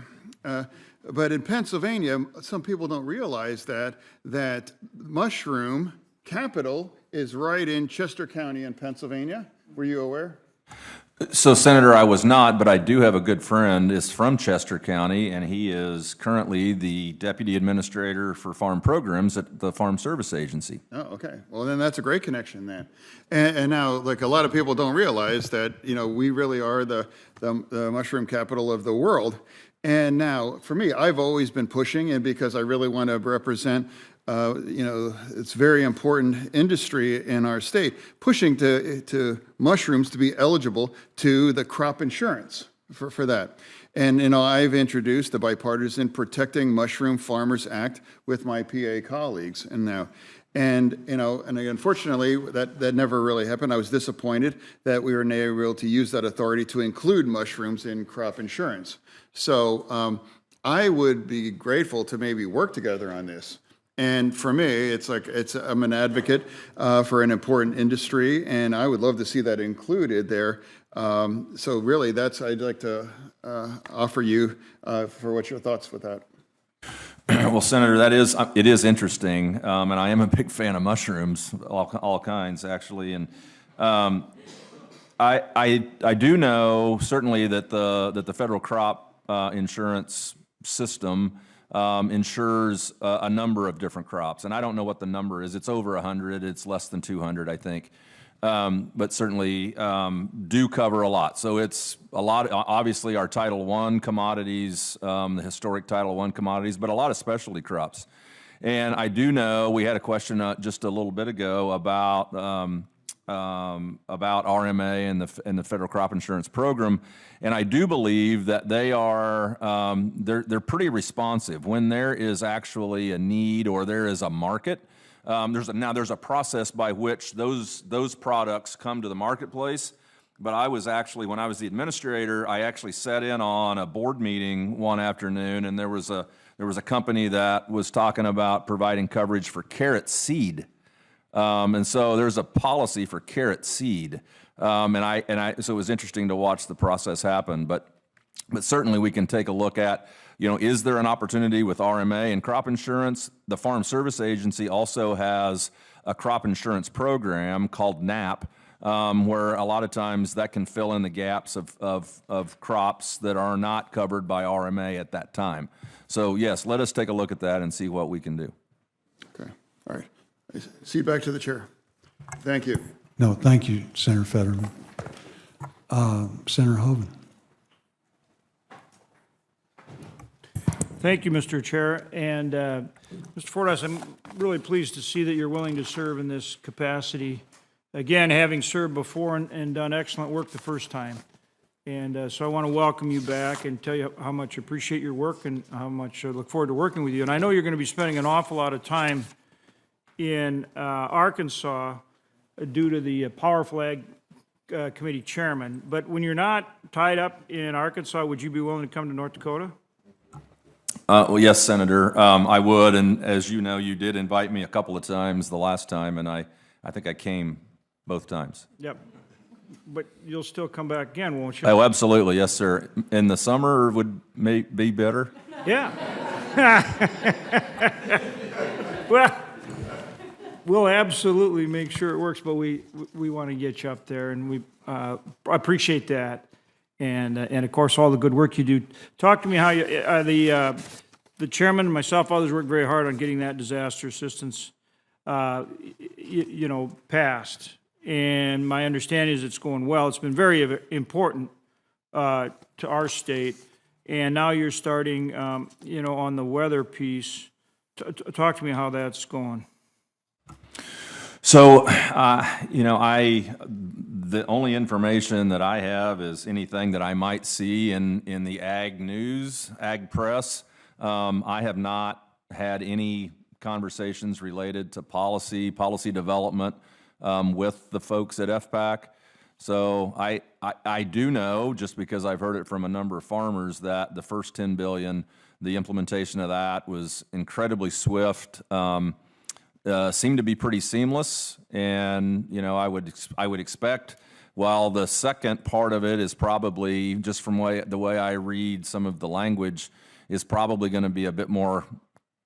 But in Pennsylvania, some people don't realize that mushroom capital is right in Chester County in Pennsylvania. Were you aware? So, Senator, I was not, but I do have a good friend is from Chester County, and he is currently the Deputy Administrator for Farm Programs at the Farm Service Agency. Oh, okay. Well, then that's a great connection then. And now, like a lot of people don't realize that, we really are the mushroom capital of the world. And now, for me, I've always been pushing, and because I really want to represent, it's very important industry in our state, pushing to mushrooms to be eligible to the crop insurance for that. And, I've introduced the Bipartisan Protecting Mushroom Farmers Act with my PA colleagues, and unfortunately, that never really happened. I was disappointed that we were not able to use that authority to include mushrooms in crop insurance. So I would be grateful to maybe work together on this. And for me, I'm an advocate for an important industry, and I would love to see that included there. So really, I'd like to offer you for what your thoughts with that. Well, Senator, it is interesting, and I am a big fan of mushrooms, all kinds actually, and I do know certainly that the federal crop insurance system insures a number of different crops, and I don't know what the number is. It's over 100. It's less than 200, I think. But certainly do cover a lot. So it's a lot, obviously our Title I commodities, the historic Title I commodities, but a lot of specialty crops. And I do know we had a question just a little bit ago about RMA and the federal crop insurance program, and I do believe that they are they're pretty responsive when there is actually a need or there is a market. There's a process by which those products come to the marketplace. But I was actually, when I was the administrator, I actually sat in on a board meeting one afternoon, and there was a company that was talking about providing coverage for carrot seed. And so there's a policy for carrot seed. So it was interesting to watch the process happen. But certainly we can take a look at, is there an opportunity with RMA and crop insurance? The Farm Service Agency also has a crop insurance program called NAP, where a lot of times that can fill in the gaps of crops that are not covered by RMA at that time. So yes, let us take a look at that and see what we can do. Okay, all right. Seat back to the chair. Thank you. No, thank you, Senator Fetterman. Senator Hoven. Thank you, Mr. Chair. And Mr. Fordyce, I'm really pleased to see that you're willing to serve in this capacity. Again, having served before and done excellent work the first time. And so I want to welcome you back and tell you how much I appreciate your work and how much I look forward to working with you. And I know you're going to be spending an awful lot of time in Arkansas due to the Power Flag Committee chairman. But when you're not tied up in Arkansas, would you be willing to come to North Dakota? Well, yes, Senator, I would. And as you know, you did invite me a couple of times the last time, and I think I came both times. Yep. But you'll still come back again, won't you? Oh, absolutely. Yes, sir. In the summer would be better. Yeah. Well, we'll absolutely make sure it works, but we want to get you up there, and we appreciate that. And of course, all the good work you do. Talk to me how you, the chairman and myself, others worked very hard on getting that disaster assistance, passed. And my understanding is it's going well. It's been very important to our state. And now you're starting, on the weather piece. Talk to me how that's going. So, the only information that I have is anything that I might see in the ag news, ag press. I have not had any conversations related to policy development with the folks at FPAC. So I do know, just because I've heard it from a number of farmers, that the first $10 billion, the implementation of that was incredibly swift. Seemed to be pretty seamless, and I would expect, while the second part of it is probably, just from the way I read some of the language, is probably going to be a bit more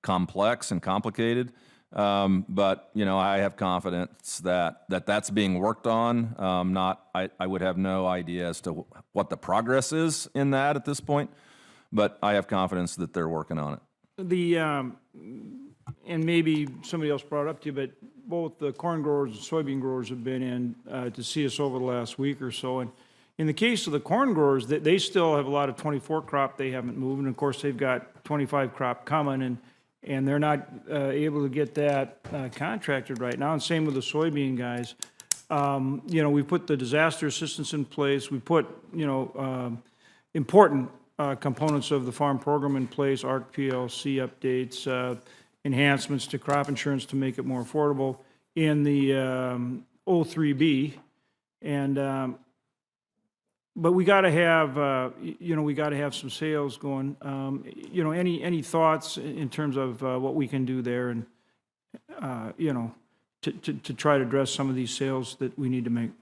complex and complicated. But I have confidence that that's being worked on. I would have no idea as to what the progress is in that at this point, but I have confidence that they're working on it. And maybe somebody else brought it up to you, but both the corn growers and soybean growers have been in to see us over the last week or so. And in the case of the corn growers, they still have a lot of 24 crop they haven't moved. And of course, they've got 25 crop coming, and they're not able to get that contracted right now. And same with the soybean guys. We put the disaster assistance in place. We put, important components of the farm program in place, ARC PLC updates, enhancements to crop insurance to make it more affordable in the 03B. And, but we got to have, we got to have some sales going. Any thoughts in terms of what we can do there, and to try to address some of these sales that we need to make?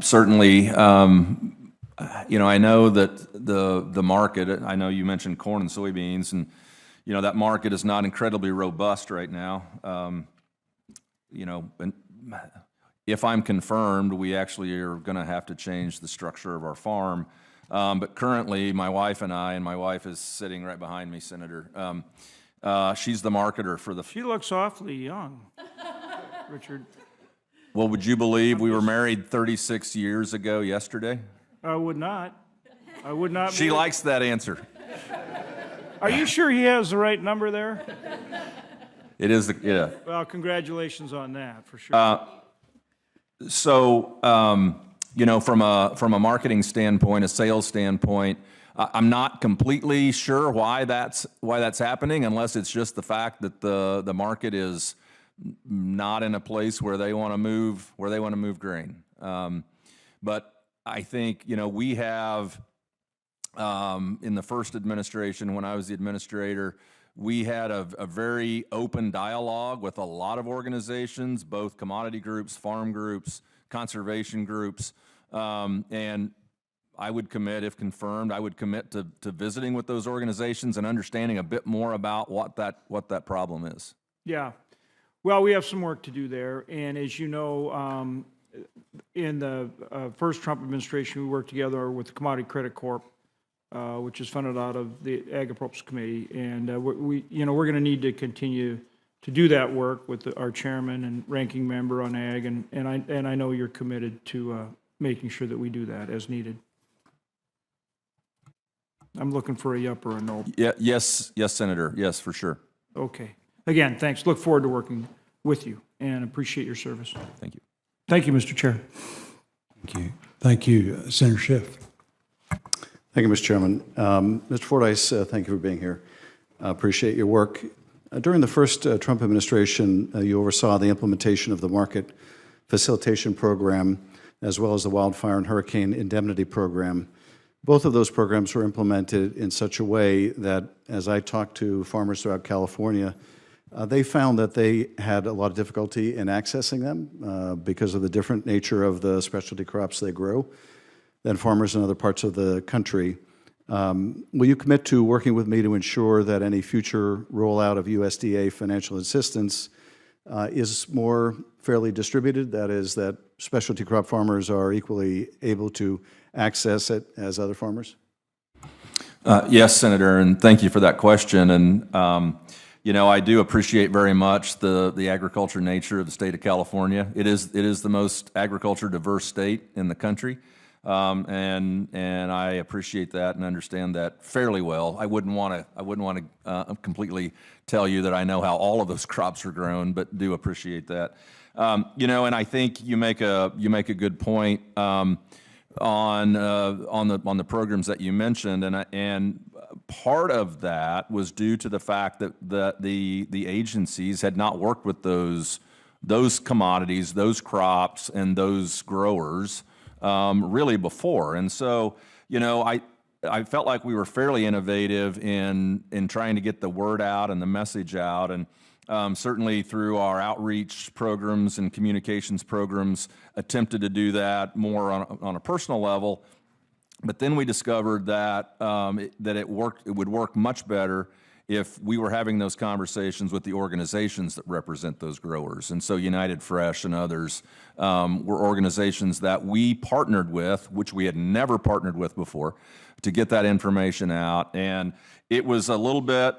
Certainly. I know that the market. I know you mentioned corn and soybeans, and that market is not incredibly robust right now. And if I'm confirmed, we actually are going to have to change the structure of our farm. But currently, my wife and my wife is sitting right behind me, Senator. She's the marketer for the. She looks awfully young, Richard. Well, would you believe we were married 36 years ago yesterday? I would not. I would not. She likes that answer. Are you sure he has the right number there? It is, yeah. Well, congratulations on that, for sure. So, you know, from a marketing standpoint, a sales standpoint, I'm not completely sure why that's happening, unless it's just the fact that the market is not in a place where they want to move grain. But I think, you know, we have in the first administration, when I was the administrator, we had a very open dialogue with a lot of organizations, both commodity groups, farm groups, conservation groups, and I would commit, if confirmed, I would commit to visiting with those organizations and understanding a bit more about what that problem is. Yeah. Well, we have some work to do there, and as you know, in the first Trump administration, we worked together with the Commodity Credit Corp, which is funded out of the Ag Appropriations Committee, and we're going to need to continue to do that work with our chairman and ranking member on Ag, and I know you're committed to making sure that we do that as needed. I'm looking for a yup or a no. Yeah, yes, Senator. Yes, for sure. Okay. Again, thanks. Look forward to working with you and appreciate your service. Thank you. Thank you, Mr. Chair. Thank you, Senator Schiff. Thank you, Mr. Chairman. Mr. Fordyce, thank you for being here. I appreciate your work. During the first Trump administration, you oversaw the implementation of the Market Facilitation Program, as well as the Wildfire and Hurricane Indemnity Program. Both of those programs were implemented in such a way that, as I talked to farmers throughout California, they found that they had a lot of difficulty in accessing them because of the different nature of the specialty crops they grow than farmers in other parts of the country. Will you commit to working with me to ensure that any future rollout of USDA financial assistance is more fairly distributed? That is, that specialty crop farmers are equally able to access it as other farmers? Yes, Senator, and thank you for that question. And you know, I do appreciate very much the agriculture nature of the state of California. It is the most agriculture diverse state in the country. And I appreciate that and understand that fairly well. I wouldn't want to completely tell you that I know how all of those crops are grown, but do appreciate that. You know, and I think you make a good point on the programs that you mentioned, and part of that was due to the fact that the agencies had not worked with those commodities, those crops, and those growers really before. And so, you know, I felt like we were fairly innovative in trying to get the word out and the message out, and certainly through our outreach programs and communications programs, attempted to do that more on a personal level. But then we discovered that it would work much better if we were having those conversations with the organizations that represent those growers. And so United Fresh and others were organizations that we partnered with, which we had never partnered with before, to get that information out. And it was a little bit,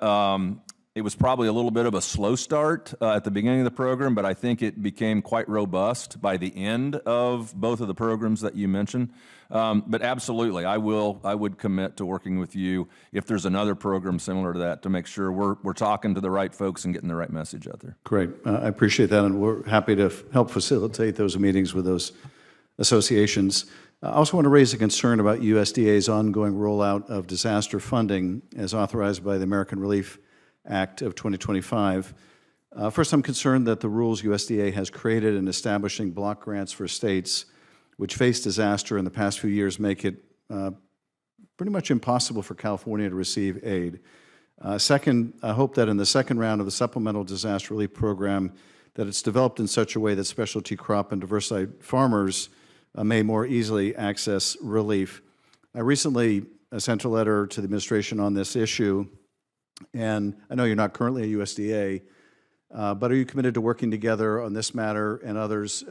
it was probably a little bit of a slow start at the beginning of the program, but I think it became quite robust by the end of both of the programs that you mentioned. But absolutely, I would commit to working with you if there's another program similar to that to make sure we're talking to the right folks and getting the right message out there. Great. I appreciate that, and we're happy to help facilitate those meetings with those associations. I also want to raise a concern about USDA's ongoing rollout of disaster funding as authorized by the American Relief Act of 2025. First, I'm concerned that the rules USDA has created in establishing block grants for states which face disaster in the past few years make it pretty much impossible for California to receive aid. Second, I hope that in the second round of the Supplemental Disaster Relief Program that it's developed in such a way that specialty crop and diversified farmers may more easily access relief. I recently sent a letter to the administration on this issue, and I know you're not currently a USDA, but are you committed to working together on this matter and others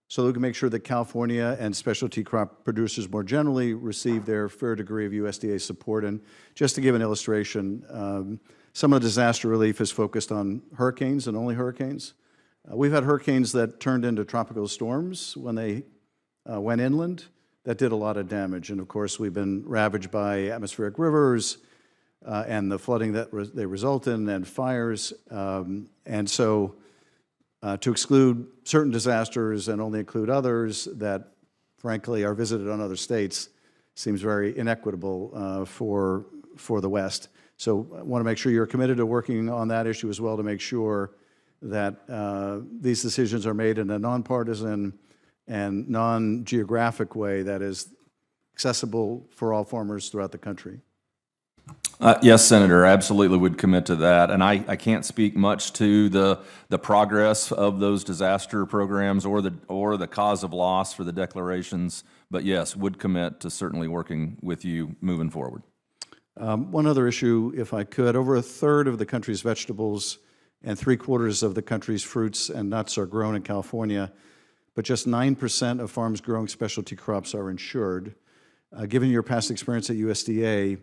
so that we can make sure that California and specialty crop producers more generally receive their fair degree of USDA support? And just to give an illustration, some of the disaster relief is focused on hurricanes and only hurricanes. We've had hurricanes that turned into tropical storms when they went inland that did a lot of damage. And of course, we've been ravaged by atmospheric rivers, and the flooding that they result in, and fires. And so to exclude certain disasters and only include others that, frankly, are visited on other states seems very inequitable for the West. So I want to make sure you're committed to working on that issue as well, to make sure that these decisions are made in a nonpartisan and non-geographic way that is accessible for all farmers throughout the country. Yes, Senator, absolutely would commit to that. And I can't speak much to the progress of those disaster programs or the cause of loss for the declarations, but yes, would commit to certainly working with you moving forward. One other issue, if I could. Over a third of the country's vegetables and 3/4 of the country's fruits and nuts are grown in California, but just 9% of farms growing specialty crops are insured. Given your past experience at USDA,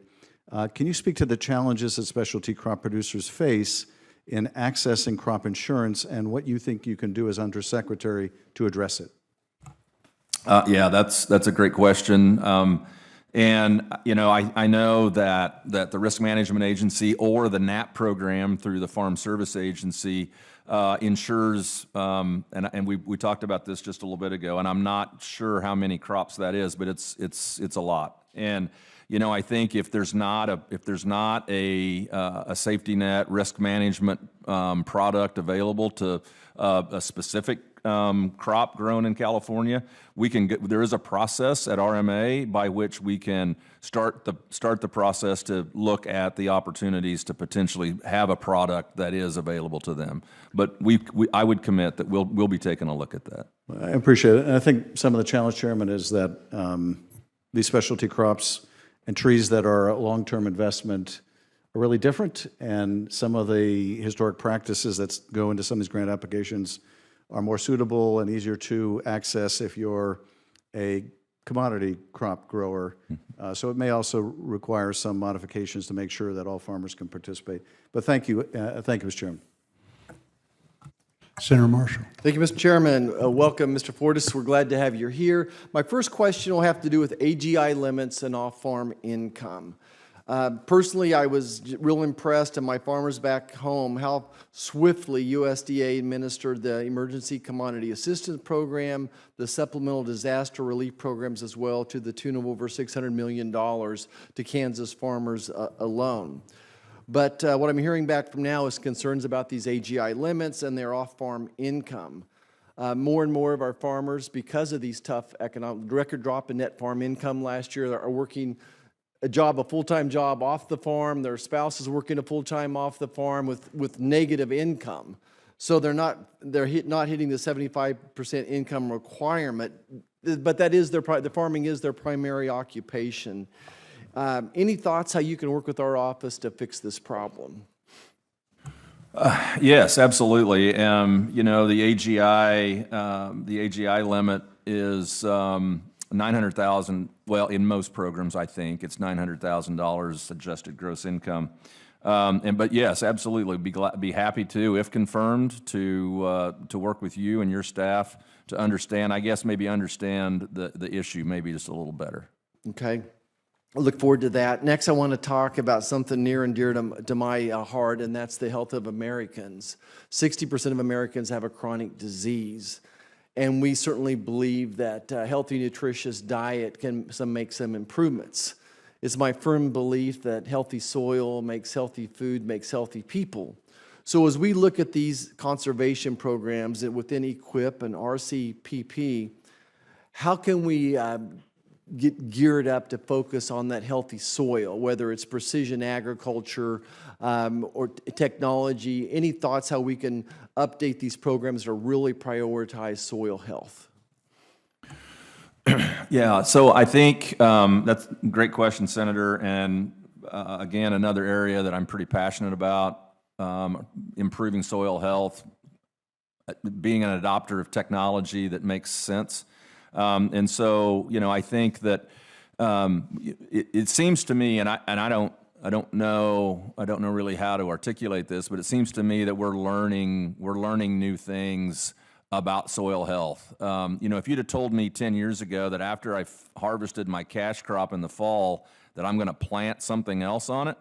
can you speak to the challenges that specialty crop producers face in accessing crop insurance and what you think you can do as Undersecretary to address it? Yeah, that's a great question. And, you know, I know that the Risk Management Agency or the NAP program through the Farm Service Agency insures, and we talked about this just a little bit ago, and I'm not sure how many crops that is, but it's a lot. And, you know, I think if there's not a safety net risk management product available to a specific crop grown in California, there is a process at RMA by which we can start the process to look at the opportunities to potentially have a product that is available to them. But I would commit that we'll be taking a look at that. I appreciate it. And I think some of the challenge, Chairman, is that these specialty crops and trees that are a long-term investment are really different, and some of the historic practices that go into some of these grant applications are more suitable and easier to access if you're a commodity crop grower. So it may also require some modifications to make sure that all farmers can participate. But thank you, Mr. Chairman. Senator Marshall. Thank you, Mr. Chairman. Welcome, Mr. Fordyce. We're glad to have you here. My first question will have to do with AGI limits and off-farm income. Personally, I was real impressed, and my farmers back home, how swiftly USDA administered the Emergency Commodity Assistance Program, the Supplemental Disaster Relief Programs as well, to the tune of over $600 million to Kansas farmers alone. But what I'm hearing back from now is concerns about these AGI limits and their off-farm income. More and more of our farmers, because of these tough economic record drop in net farm income last year, are working a full-time job off the farm. Their spouse is working a full-time off the farm with negative income. So they're not hitting the 75% income requirement, but that is the farming is their primary occupation. Any thoughts how you can work with our office to fix this problem? Yes, absolutely. You know, the AGI limit is $900,000. Well, in most programs, I think it's $900,000 adjusted gross income. But yes, absolutely, be happy to, if confirmed, to work with you and your staff to understand. I guess maybe understand the issue maybe just a little better. Okay. I look forward to that. Next, I want to talk about something near and dear to my heart, and that's the health of Americans. 60% of Americans have a chronic disease, and we certainly believe that healthy, nutritious diet can make some improvements. It's my firm belief that healthy soil makes healthy food, makes healthy people. So as we look at these conservation programs within EQIP and RCPP, how can we get geared up to focus on that healthy soil, whether it's precision agriculture or technology? Any thoughts how we can update these programs to really prioritize soil health? Yeah, so I think that's a great question, Senator. And again, another area that I'm pretty passionate about, improving soil health, being an adopter of technology that makes sense. And so, you know, I think that it seems to me, and I don't know really how to articulate this, but it seems to me that we're learning new things about soil health. You know, if you'd have told me 10 years ago that after I harvested my cash crop in the fall that I'm going to plant something else on it,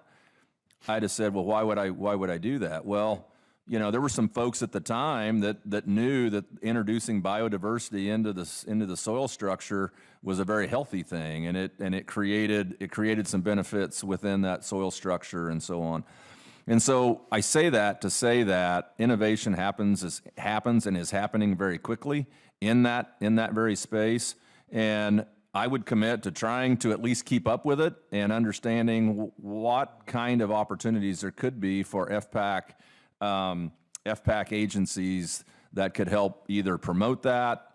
I just said, well, why would I do that? Well, you know, there were some folks at the time that knew that introducing biodiversity into the soil structure was a very healthy thing, and it created some benefits within that soil structure and so on. And so I say that to say that innovation happens and is happening very quickly in that very space, and I would commit to trying to at least keep up with it and understanding what kind of opportunities there could be for FPAC agencies that could help either promote that,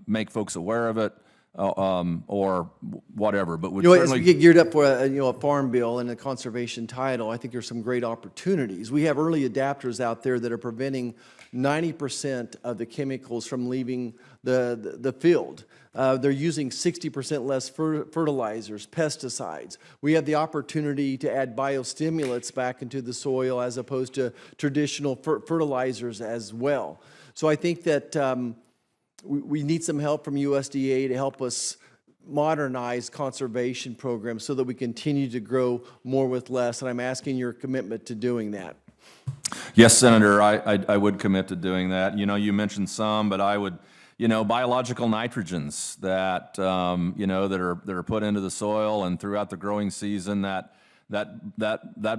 make folks aware of it, or whatever. But would as we get geared up for a farm bill and a conservation title, I think there's some great opportunities. We have early adapters out there that are preventing 90% of the chemicals from leaving the field. They're using 60% less fertilizers, pesticides. We have the opportunity to add biostimulants back into the soil as opposed to traditional fertilizers as well. So I think that we need some help from USDA to help us modernize conservation programs so that we continue to grow more with less, and I'm asking your commitment to doing that. Yes, Senator, I would commit to doing that. You know, you mentioned some, but I would, biological nitrogens that, that are put into the soil and throughout the growing season, that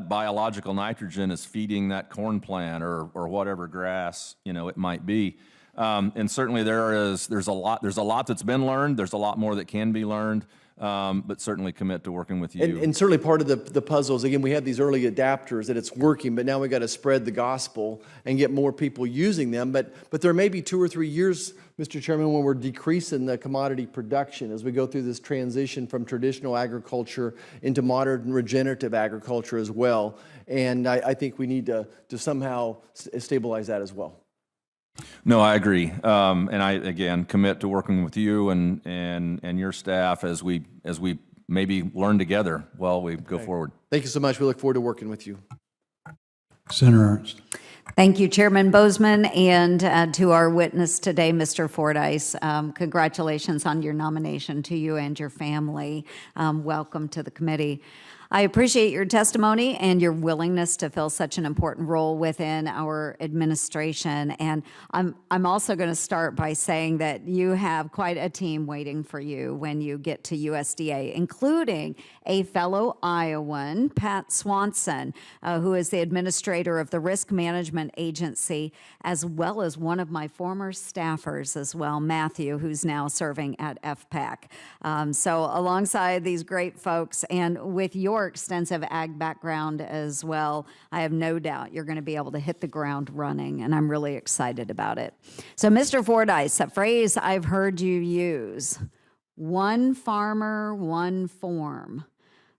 biological nitrogen is feeding that corn plant or whatever grass, it might be. And certainly there's a lot that's been learned. There's a lot more that can be learned. But certainly commit to working with you. And certainly part of the puzzle is, again, we have these early adapters that it's working, but now we got to spread the gospel and get more people using them. But there may be 2 or 3 years, Mr. Chairman, when we're decreasing the commodity production as we go through this transition from traditional agriculture into modern regenerative agriculture as well. And I think we need to somehow stabilize that as well. No, I agree, and I again commit to working with you and your staff as we maybe learn together while we go forward. Thank you so much. We look forward to working with you. Senator Ernst. Thank you, Chairman Boozman, and to our witness today, Mr. Fordyce. Congratulations on your nomination to you and your family. Welcome to the committee. I appreciate your testimony and your willingness to fill such an important role within our administration. And I'm also going to start by saying that you have quite a team waiting for you when you get to USDA, including a fellow Iowan, Pat Swanson, who is the administrator of the Risk Management Agency, as well as one of my former staffers as well, Matthew, who's now serving at FPAC. So alongside these great folks and with your extensive ag background as well, I have no doubt you're going to be able to hit the ground running, and I'm really excited about it. So, Mr. Fordyce, a phrase I've heard you use, one farmer, one form.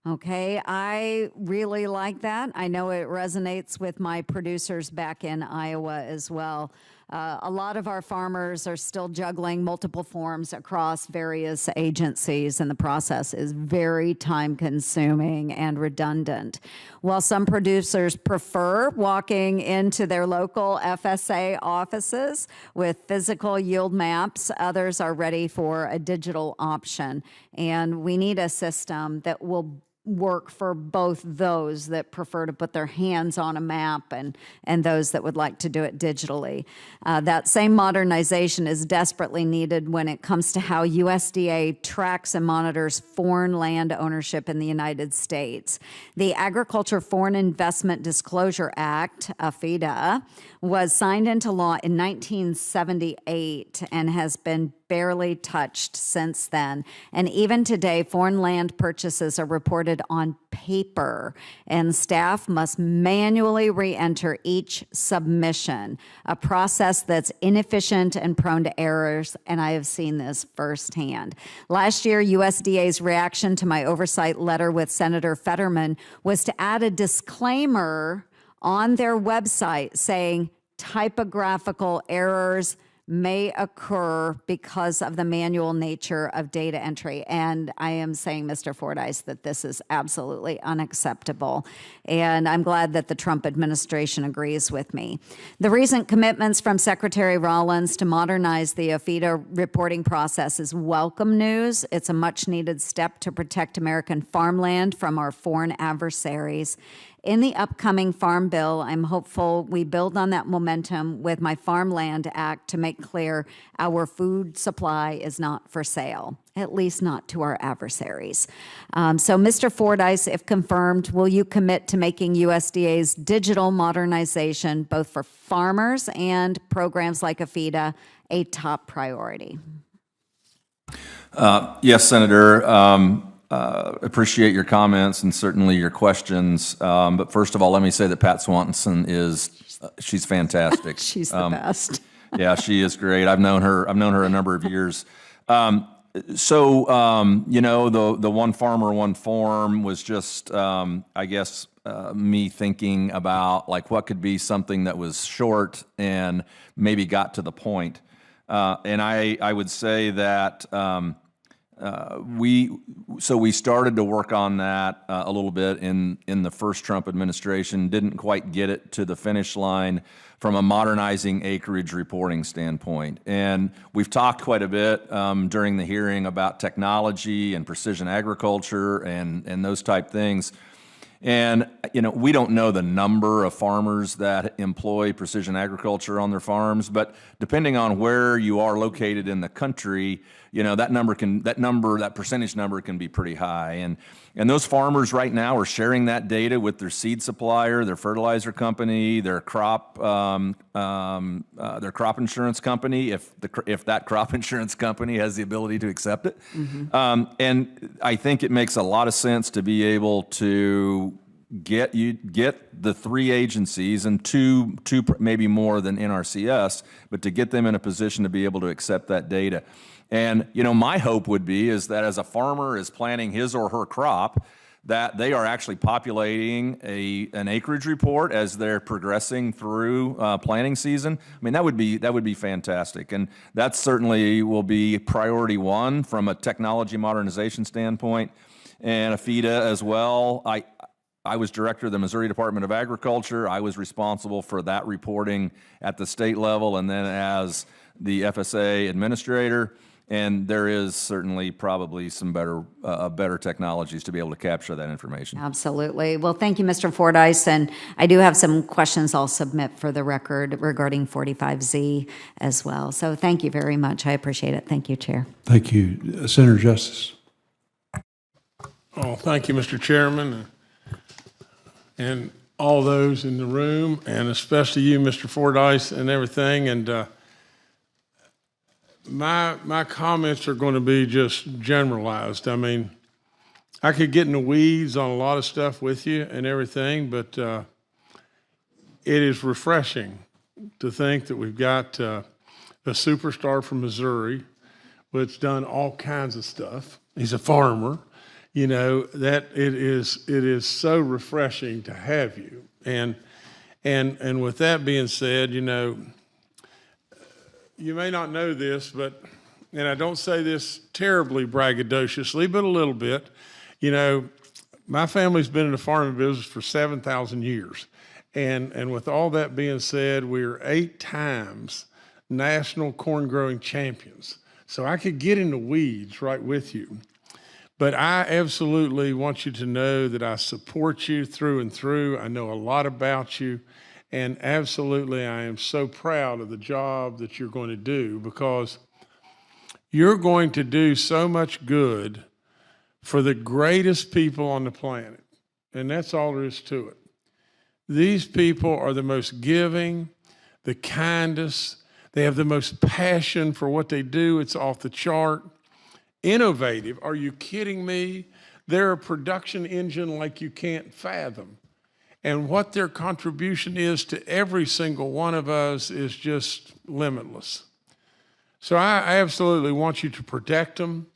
Okay, I really like that. I know it resonates with my producers back in Iowa as well. A lot of our farmers are still juggling multiple forms across various agencies, and the process is very time-consuming and redundant. While some producers prefer walking into their local FSA offices with physical yield maps, others are ready for a digital option. And we need a system that will work for both those that prefer to put their hands on a map and those that would like to do it digitally. That same modernization is desperately needed when it comes to how USDA tracks and monitors foreign land ownership in the United States. The Agriculture Foreign Investment Disclosure Act, AFIDA, was signed into law in 1978 and has been barely touched since then. And even today, foreign land purchases are reported on paper, and staff must manually re-enter each submission, a process that's inefficient and prone to errors, and I have seen this firsthand. Last year, USDA's reaction to my oversight letter with Senator Fetterman was to add a disclaimer on their website saying typographical errors may occur because of the manual nature of data entry. And I am saying, Mr. Fordyce, that this is absolutely unacceptable. And I'm glad that the Trump administration agrees with me. The recent commitments from Secretary Rollins to modernize the AFIDA reporting process is welcome news. It's a much needed step to protect American farmland from our foreign adversaries. In the upcoming Farm Bill, I'm hopeful we build on that momentum with my Farmland Act to make clear our food supply is not for sale, at least not to our adversaries. So, Mr. Fordyce, if confirmed, will you commit to making USDA's digital modernization, both for farmers and programs like AFIDA, a top priority? Yes, Senator. Appreciate your comments and certainly your questions. But first of all, let me say that Pat Swanson she's fantastic. She's the best. Yeah, she is great. I've known her a number of years. You know, the one farmer, one form was just, I guess, me thinking about like what could be something that was short and maybe got to the point. And I would say that we started to work on that a little bit in the first Trump administration, didn't quite get it to the finish line from a modernizing acreage reporting standpoint. And we've talked quite a bit during the hearing about technology and precision agriculture and those type things. And, you know, we don't know the number of farmers that employ precision agriculture on their farms, but depending on where you are located in the country, you know, that percentage number can be pretty high. And those farmers right now are sharing that data with their seed supplier, their fertilizer company, their crop insurance company, if that crop insurance company has the ability to accept it. Mm-hmm. And I think it makes a lot of sense to be able to get the three agencies and two maybe more than NRCS, but to get them in a position to be able to accept that data. And, you know, my hope would be is that as a farmer is planting his or her crop, that they are actually populating an acreage report as they're progressing through planting season. I mean, that would be fantastic, and that certainly will be priority one from a technology modernization standpoint, and AFIDA as well. I was director of the Missouri Department of Agriculture. I was responsible for that reporting at the state level, and then as the FSA administrator. And there is certainly probably some better technologies to be able to capture that information. Absolutely. Well, thank you, Mr. Fordyce. And I do have some questions I'll submit for the record regarding 45Z as well. So thank you very much. I appreciate it. Thank you, Chair. Thank you. Senator Justice. Oh, thank you, Mr. Chairman, and all those in the room, and especially you, Mr. Fordyce, and everything. And my comments are going to be just generalized. I mean, I could get in the weeds on a lot of stuff with you and everything, but it is refreshing to think that we've got a superstar from Missouri, that's done all kinds of stuff. He's a farmer. You know, that it is so refreshing to have you. And with that being said, you know, you may not know this, and I don't say this terribly braggadociously, but a little bit. You know, my family's been in the farming business for 7,000 years. And with all that being said, we're 8 times national corn growing champions. So I could get in the weeds right with you. But I absolutely want you to know that I support you through and through. I know a lot about you. And absolutely, I am so proud of the job that you're going to do, because you're going to do so much good for the greatest people on the planet. And that's all there is to it. These people are the most giving, the kindest. They have the most passion for what they do. It's off the chart. Innovative. Are you kidding me? They're a production engine like you can't fathom. And what their contribution is to every single one of us is just limitless. So I absolutely want you to protect them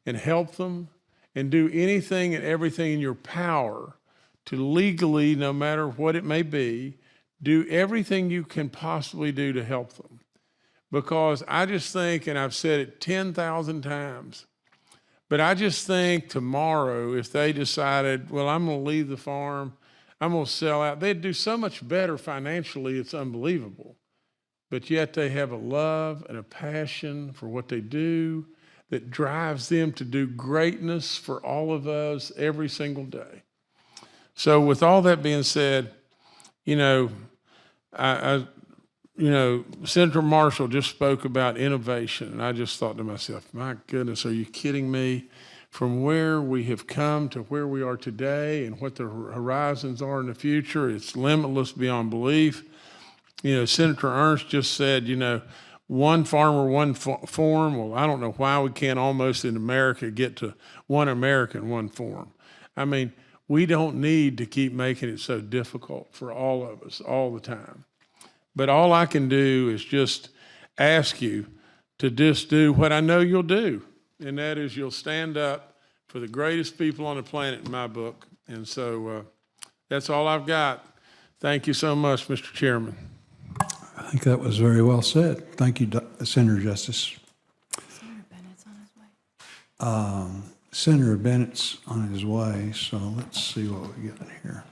and help them and do anything and everything in your power to legally, no matter what it may be, do everything you can possibly do to help them. Because I just think, and I've said it 10,000 times, but I just think tomorrow if they decided, well, I'm going to leave the farm, I'm going to sell out, they'd do so much better financially, it's unbelievable. But yet they have a love and a passion for what they do that drives them to do greatness for all of us every single day. So with all that being said, you know, Senator Marshall just spoke about innovation, and I just thought to myself, my goodness, are you kidding me? From where we have come to where we are today and what the horizons are in the future, it's limitless beyond belief. You know, Senator Ernst just said, you know, one farmer, one farm. Well, I don't know why we can't almost in America get to one American, one farm. I mean, we don't need to keep making it so difficult for all of us all the time. But all I can do is just ask you to just do what I know you'll do, and that is you'll stand up for the greatest people on the planet in my book. And so that's all I've got. Thank you so much, Mr. Chairman. I think that was very well said. Thank you, Senator Justice. Senator Bennett's on his way. Senator Bennett's on his way, so let's see what we get in here.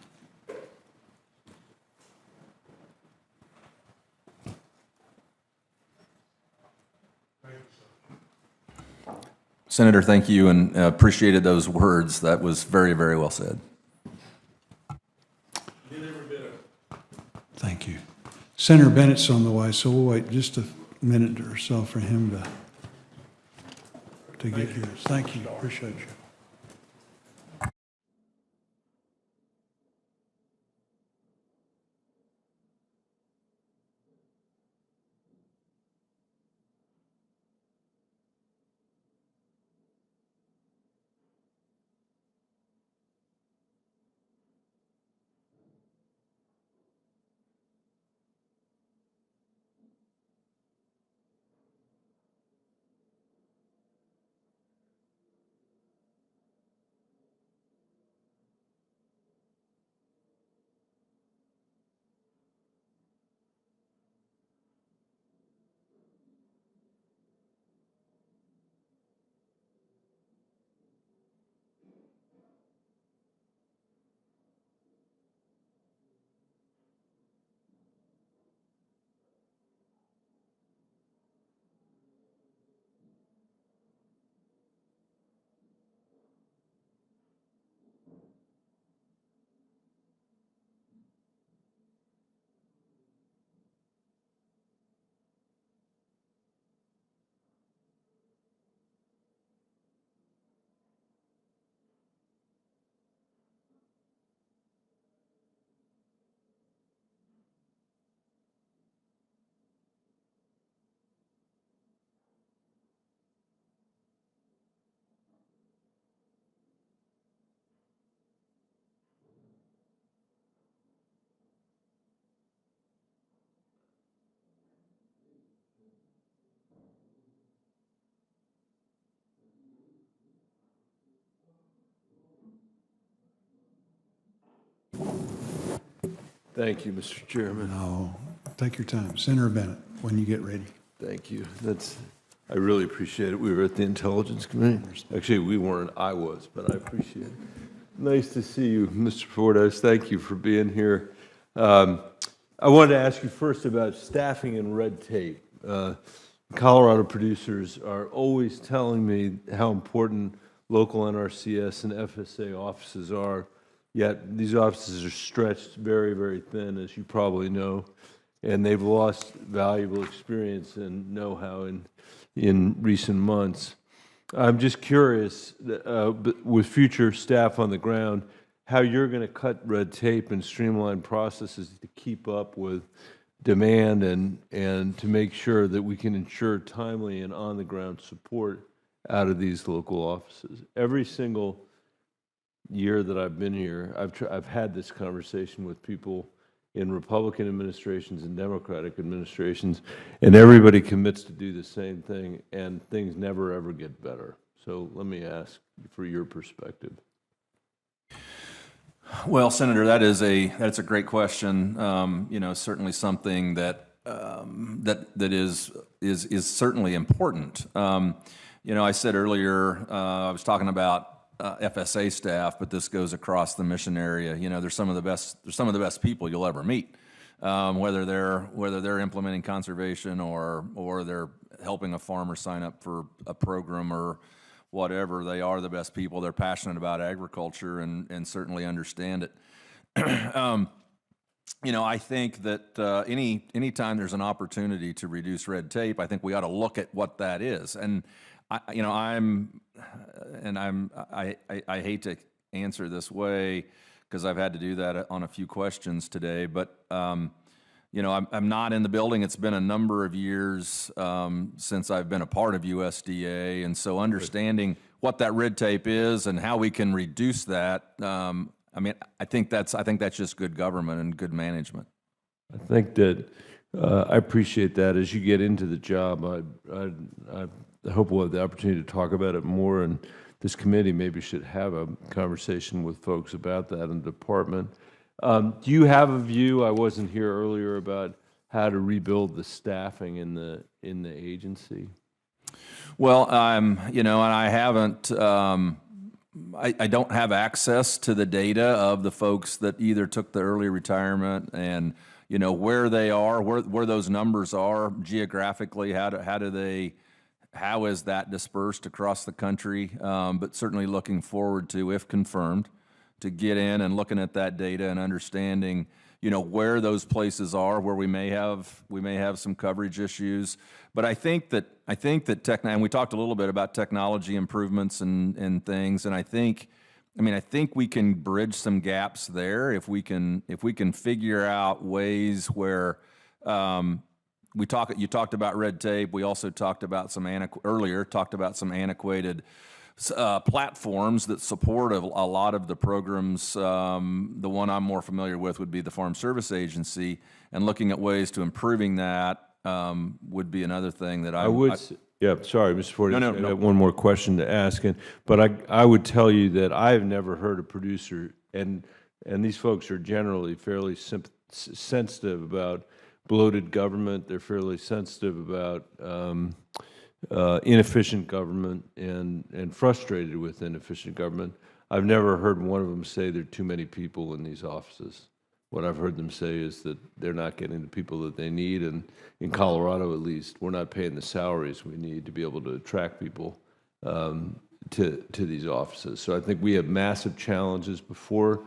Senator, thank you, and appreciated those words. That was very, very well said. Thank you. Senator Bennett's on the way, so we'll wait just a minute or so for him to get here. Thank you. Appreciate you. Thank you, Mr. Chairman. No, take your time. Senator Bennett, when you get ready. Thank you. I really appreciate it. We were at the Intelligence Committee. Actually, we weren't. I was, but I appreciate it. Nice to see you, Mr. Fordyce. Thank you for being here. I wanted to ask you first about staffing and red tape. Colorado producers are always telling me how important local NRCS and FSA offices are, yet these offices are stretched very, very thin, as you probably know, and they've lost valuable experience and know-how in recent months. I'm just curious, with future staff on the ground, how you're going to cut red tape and streamline processes to keep up with demand and to make sure that we can ensure timely and on-the-ground support out of these local offices. Every single year that I've been here, I've had this conversation with people in Republican administrations and Democratic administrations, and everybody commits to do the same thing, and things never ever get better. So let me ask for your perspective. Well, Senator, that's a great question. Certainly something that is certainly important. I said earlier I was talking about FSA staff, but this goes across the mission area. They're some of the best people you'll ever meet, whether they're implementing conservation or they're helping a farmer sign up for a program or whatever. They are the best people. They're passionate about agriculture and certainly understand it. I think that anytime there's an opportunity to reduce red tape, I think we ought to look at what that is. And I hate to answer this way because I've had to do that on a few questions today, but I'm not in the building. It's been a number of years since I've been a part of USDA, and so understanding what that red tape is and how we can reduce that. I think that's just good government and good management. I think that I appreciate that. As you get into the job, I hope we'll have the opportunity to talk about it more, and this committee maybe should have a conversation with folks about that in the department. Do you have a view? I wasn't here earlier about how to rebuild the staffing in the agency. Well, and I haven't. I don't have access to the data of the folks that either took the early retirement and where they are, where those numbers are geographically. How is that dispersed across the country? But certainly looking forward to, if confirmed, to get in and looking at that data and understanding, where those places are, where we may have some coverage issues. But I think that and we talked a little bit about technology improvements and things, and I think we can bridge some gaps there if we can figure out ways where you talked about red tape. We also talked about some antiquated platforms that support a lot of the programs. The one I'm more familiar with would be the Farm Service Agency, and looking at ways to improving that would be another thing that Yeah, sorry, Mr. Fordyce. No. I have one more question to ask, but I would tell you that I've never heard a producer, and these folks are generally fairly sensitive about bloated government. They're fairly sensitive about inefficient government and frustrated with inefficient government. I've never heard one of them say there are too many people in these offices. What I've heard them say is that they're not getting the people that they need, and in Colorado at least, we're not paying the salaries we need to be able to attract people to these offices. So I think we have massive challenges before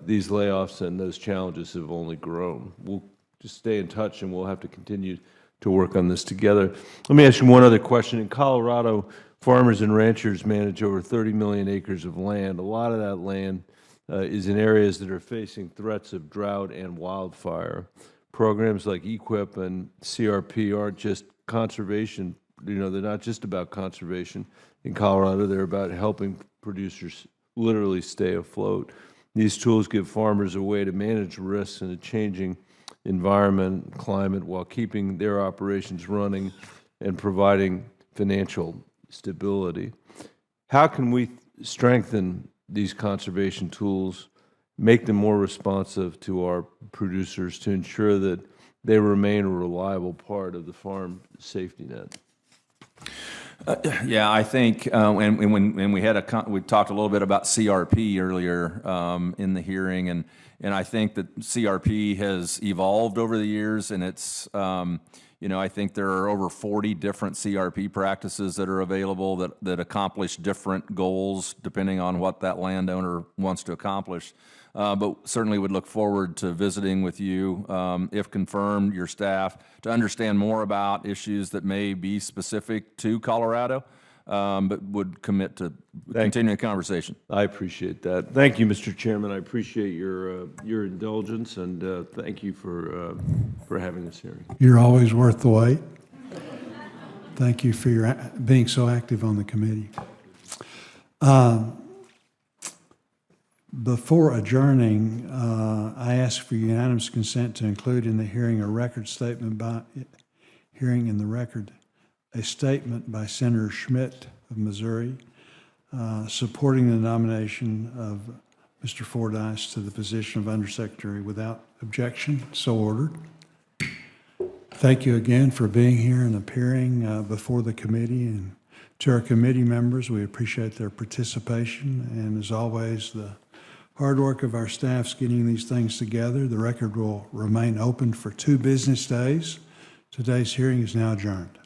these layoffs, and those challenges have only grown. We'll just stay in touch, and we'll have to continue to work on this together. Let me ask you one other question. In Colorado, farmers and ranchers manage over 30 million acres of land. A lot of that land is in areas that are facing threats of drought and wildfire. Programs like EQIP and CRP aren't just conservation. They're not just about conservation. In Colorado, they're about helping producers literally stay afloat. These tools give farmers a way to manage risks in a changing environment and climate while keeping their operations running and providing financial stability. How can we strengthen these conservation tools, make them more responsive to our producers to ensure that they remain a reliable part of the farm safety net? Yeah, I think when we talked a little bit about CRP earlier in the hearing, and I think that CRP has evolved over the years, and it's I think there are over 40 different CRP practices that are available that accomplish different goals depending on what that landowner wants to accomplish. But certainly would look forward to visiting with you, if confirmed, your staff, to understand more about issues that may be specific to Colorado, but would commit to continuing the conversation. I appreciate that. Thank you, Mr. Chairman. I appreciate your indulgence, and thank you for having this hearing. You're always worth the wait. Thank you for your being so active on the committee. Before adjourning, I ask for unanimous consent to include in the hearing a statement by Senator Schmidt of Missouri supporting the nomination of Mr. Fordyce to the position of Undersecretary without objection. So ordered. Thank you again for being here and appearing before the committee. And to our committee members, we appreciate their participation. And as always, the hard work of our staffs getting these things together. The record will remain open for 2 business days. Today's hearing is now adjourned.